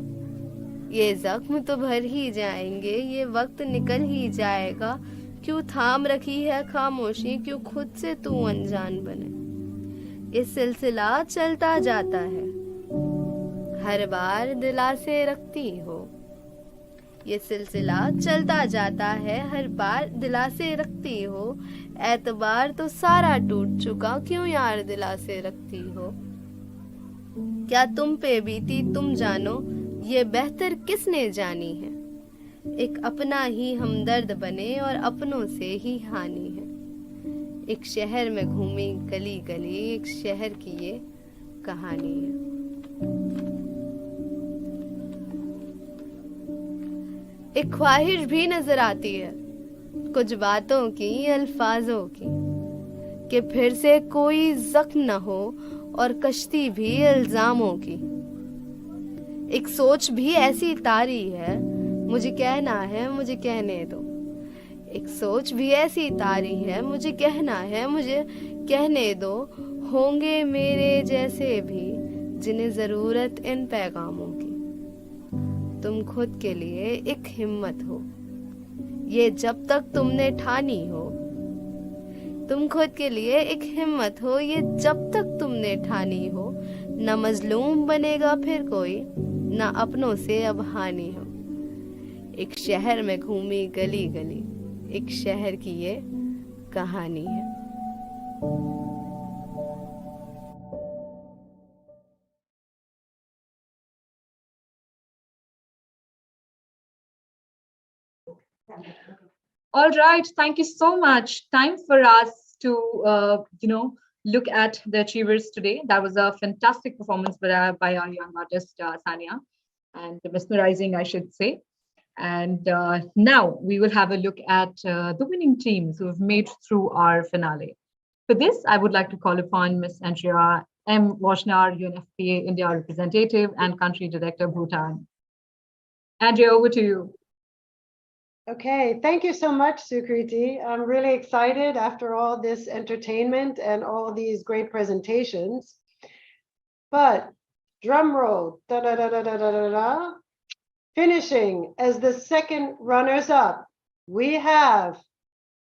ये जख्म तो भर ही जाएंगे, ये वक्त निकल ही जाएगा। क्यों थाम रखी है खामोशी, क्यों खुद से तू अनजान बने। ये सिलसिला चलता जाता है, हर बार दिलासे रखती हो। ये सिलसिला चलता जाता है, हर बार दिलासे रखती हो। एतबार तो सारा टूट चुका, क्यों यार दिलासे रखती हो। क्या तुम पे बीती तुम जानो, ये बेहतर किसने जानी है। एक अपना ही हमदर्द बने और अपनों से ही हानि है। एक शहर में घूमी गली गली, एक शहर की ये कहानी है। एक ख्वाहिश भी नजर आती है, कुछ बातों की, अल्फाजों की, कि फिर से कोई जख्म न हो और कश्ती भी इल्जामों की। एक सोच भी ऐसी तारी है, मुझे कहना है मुझे कहने दो। एक सोच भी ऐसी तारी है, मुझे कहना है मुझे कहने दो। होंगे मेरे जैसे भी जिन्हें जरूरत इन पैगामों की। तुम खुद के लिए एक हिम्मत हो, ये जब तक तुमने ठानी हो। तुम खुद के लिए एक हिम्मत हो, ये जब तक तुमने ठानी हो। न मजलूम बनेगा फिर कोई, न अपनों से अब हानि हो। एक शहर में घूमी गली गली, एक शहर की ये कहानी है। All right, thank you so much. Time for us to, look at the achievers today. That was a fantastic performance by our young artist, Sania, and mesmerizing, I should say. And now we will have a look at the winning teams who have made through our finale. For this, I would like to call upon Ms. Andrea M. Washnar, UNFPA India representative and country director, Bhutan. Andrea, over to you. Okay, thank you so much, Sukriti. I'm really excited after all this entertainment and all these great presentations. But drum roll, da da da da da da da da. Finishing as the second runners-up, we have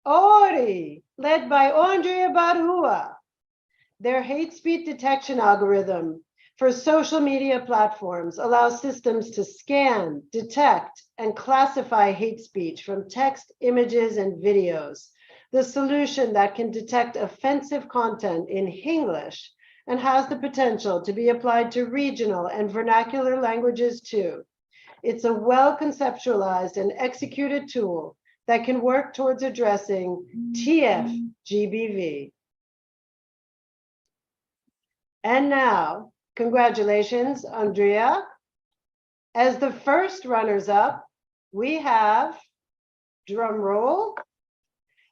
Ori, led by Andrea Barua. Their hate speech detection algorithm for social media platforms allows systems to scan, detect, and classify hate speech from text, images, and videos. The solution that can detect offensive content in English and has the potential to be applied to regional and vernacular languages too. It's a well-conceptualized and executed tool that can work towards addressing TFGBV. And now, congratulations, Andrea. As the first runners-up, we have, drum roll,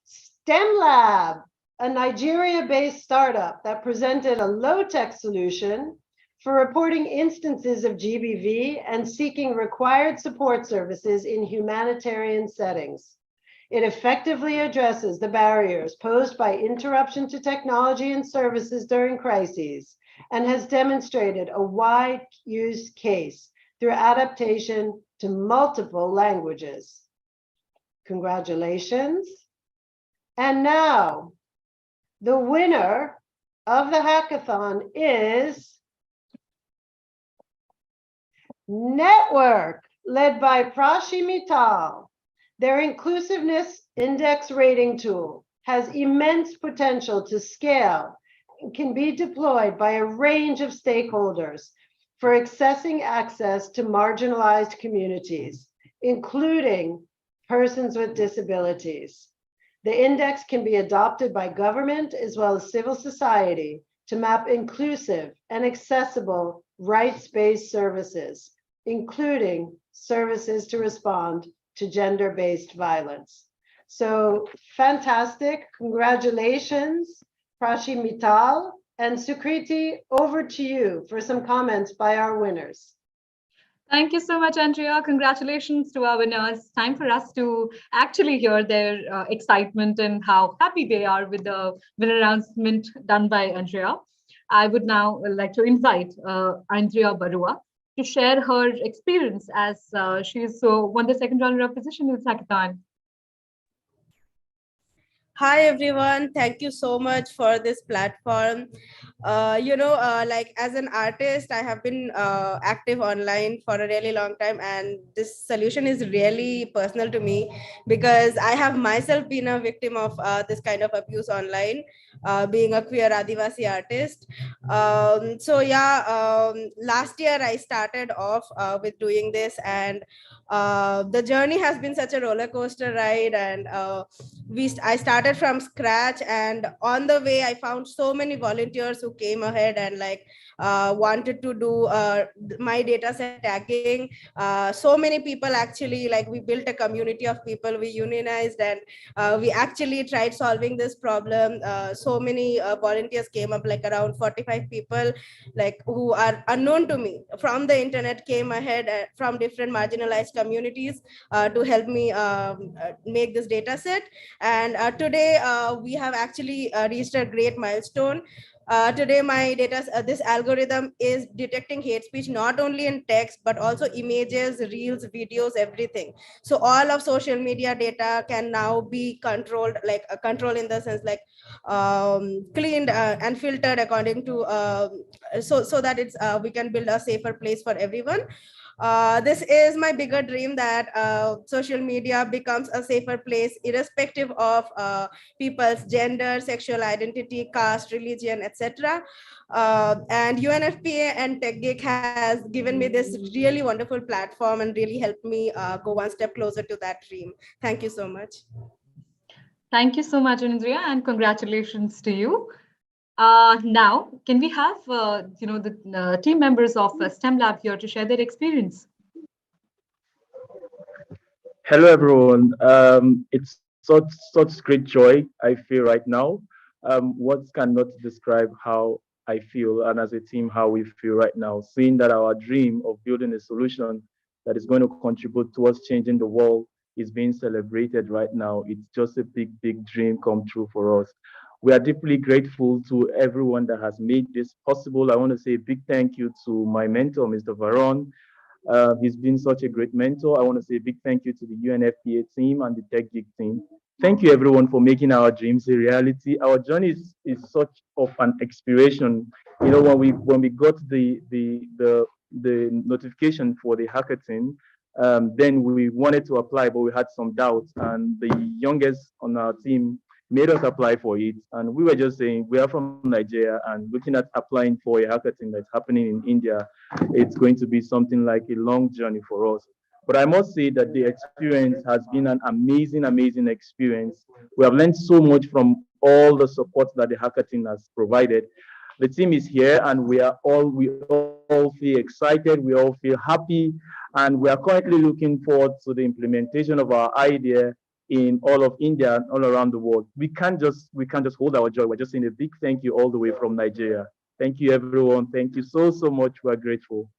STEM Lab, a Nigeria-based startup that presented a low-tech solution for reporting instances of GBV and seeking required support services in humanitarian settings. It effectively addresses the barriers posed by interruption to technology and services during crises and has demonstrated a wide use case through adaptation to multiple languages. Congratulations. And now, the winner of the hackathon is Network, led by Prashi Mittal. Their inclusiveness index rating tool has immense potential to scale and can be deployed by a range of stakeholders for accessing access to marginalized communities, including persons with disabilities. The index can be adopted by government as well as civil society to map inclusive and accessible rights-based services, including services to respond to gender-based violence. So fantastic, congratulations, Prashi Mittal, and Sukriti, over to you for some comments by our winners. Thank you so much, Andrea. Congratulations to our winners. Time for us to actually hear their excitement and how happy they are with the winner announcement done by Andrea. I would now like to invite Andrea Barua to share her experience as she's won the second runner-up position in Hackathon. Hi everyone, thank you so much for this platform. Like as an artist, I have been active online for a really long time, and this solution is really personal to me because I have myself been a victim of this kind of abuse online, being a queer Adivasi artist. Last year I started off with doing this, and the journey has been such a roller coaster ride, and I started from scratch, and on the way I found so many volunteers who came ahead and wanted to do my data set tagging. So many people actually, we built a community of people, we unionized, and we actually tried solving this problem. So many volunteers came up, around 45 people who are unknown to me from the internet came ahead from different marginalized communities to help me make this data set. And today we have actually reached a great milestone. Today, my data, this algorithm is detecting hate speech not only in text but also images, reels, videos, everything. So all of social media data can now be controlled, like control in the sense like cleaned and filtered according to so that it's we can build a safer place for everyone. This is my bigger dream, that social media becomes a safer place irrespective of people's gender, sexual identity, caste, religion, etc. And UNFPA and TechGig has given me this really wonderful platform and really helped me go one step closer to that dream. Thank you so much. Thank you so much, Indriya, and congratulations to you. Now, can we have the team members of STEM Lab here to share their experience? Hello, everyone. It's such great joy I feel right now. Words cannot describe how I feel, and as a team, how we feel right now. Seeing that our dream of building a solution that is going to contribute towards changing the world is being celebrated right now. It's just a big dream come true for us. We are deeply grateful to everyone that has made this possible. I want to say a big thank you to my mentor, Mr. Varon. He's been such a great mentor. I want to say a big thank you to the UNFPA team and the TechGig team. Thank you, everyone, for making our dreams a reality. Our journey is such of an inspiration. You know, when we got the notification for the hackathon, then we wanted to apply, but we had some doubts, and the youngest on our team made us apply for it. And we were just saying, we are from Nigeria, and looking at applying for a hackathon that's happening in India, it's going to be something like a long journey for us. But I must say that the experience has been an amazing experience. We have learned so much from all the support that the hackathon has provided. The team is here, and we all feel excited, we all feel happy, and we are currently looking forward to the implementation of our idea in all of India and all around the world. We can't just hold our joy. We're just saying a big thank you all the way from Nigeria. Thank you, everyone. Thank you so much. We're grateful.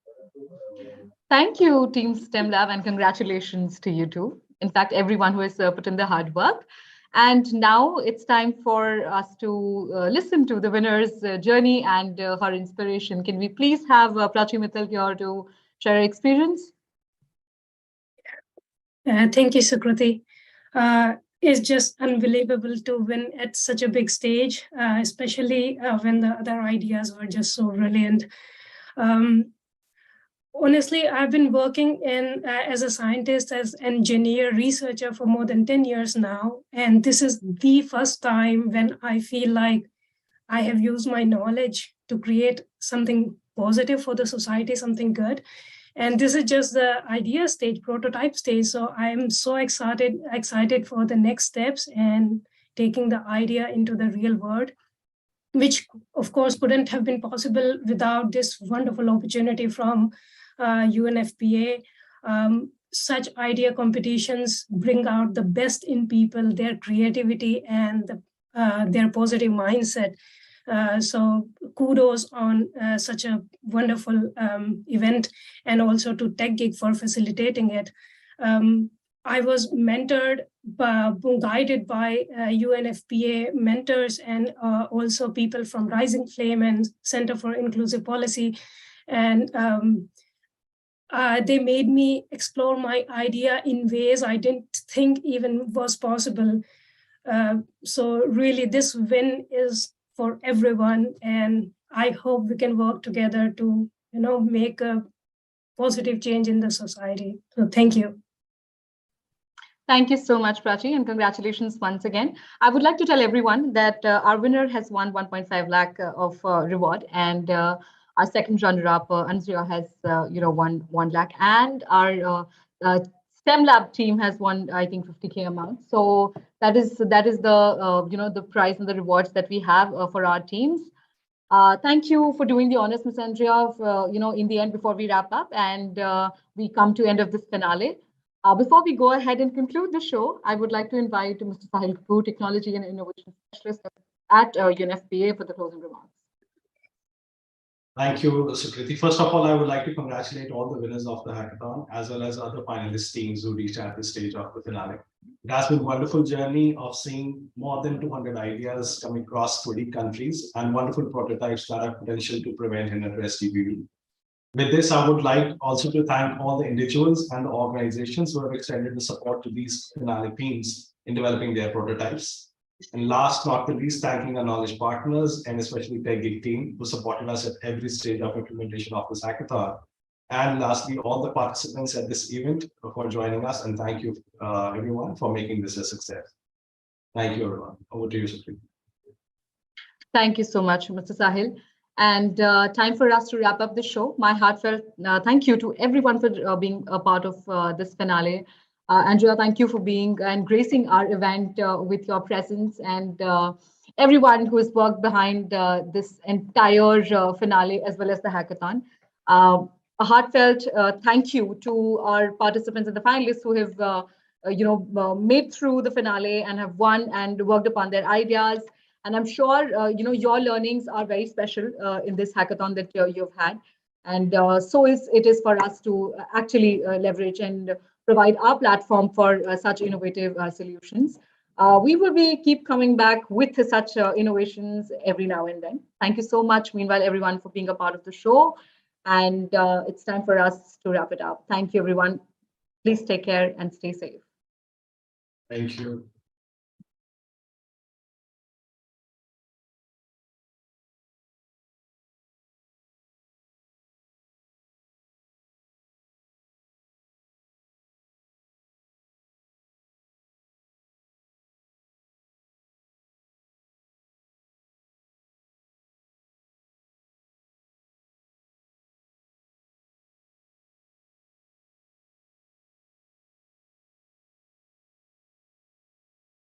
Thank you, Team STEM Lab, and congratulations to you too. In fact, everyone who has put in the hard work. And now it's time for us to listen to the winner's journey and her inspiration. Can we please have Prachi Mittal here to share her experience? Thank you, Sukriti. It's just unbelievable to win at such a big stage, especially when the other ideas were just so brilliant. Honestly, I've been working as a scientist, as engineer, researcher for more than 10 years now. And this is the first time when I feel like I have used my knowledge to create something positive for the society, something good. And this is just the idea stage, prototype stage. So I'm so excited for the next steps and taking the idea into the real world, which of course couldn't have been possible without this wonderful opportunity from UNFPA. Such idea competitions bring out the best in people, their creativity and their positive mindset. So kudos on such a wonderful event, and also to TechGig for facilitating it. I was mentored, guided by UNFPA mentors and also people from Rising Flame and Center for Inclusive Policy. And they made me explore my idea in ways I didn't think even was possible. So really this win is for everyone, and I hope we can work together to, make a positive change in the society. So thank you. Thank you so much, Prachi, and congratulations once again. I would like to tell everyone that our winner has won 1.5 lakh of reward, and our second runner-up, Anzria, has won 1 lakh, and our STEM Lab team has won, I think, 50K amount. So that is the the prize and the rewards that we have for our teams. Thank you for doing the honors, Ms. Andrea. In the end, before we wrap up and we come to end of this finale. Before we go ahead and conclude the show, I would like to invite Mr. Sahil Kapoor, Technology and Innovation Specialist at UNFPA, for the closing remarks. Thank you, Sukriti. First of all, I would like to congratulate all the winners of the hackathon, as well as other finalist teams who reached at this stage of the finale. It has been a wonderful journey of seeing more than 200 ideas coming across 20 countries and wonderful prototypes that have potential to prevent and address TBD. With this, I would like also to thank all the individuals and the organizations who have extended the support to these finale teams in developing their prototypes. And last not the least, thanking our knowledge partners and especially TechGig team who supported us at every stage of implementation of this hackathon. And lastly, all the participants at this event for joining us, and thank you everyone for making this a success. Thank you, everyone. Over to you, Sukriti. Thank you so much, Mr. Sahil. And time for us to wrap up the show. My heartfelt thank you to everyone for being a part of this finale. Andrea, thank you for being and gracing our event with your presence, and everyone who has worked behind this entire finale as well as the hackathon. A heartfelt thank you to our participants and the finalists who have made through the finale and have won and worked upon their ideas. And I'm sure your learnings are very special in this hackathon that you've had, and so it is for us to actually leverage and provide our platform for such innovative solutions. We will keep coming back with such innovations every now and then. Thank you so much, meanwhile, everyone, for being a part of the show. And it's time for us to wrap it up. Thank you, everyone. Please take care and stay safe. Thank you.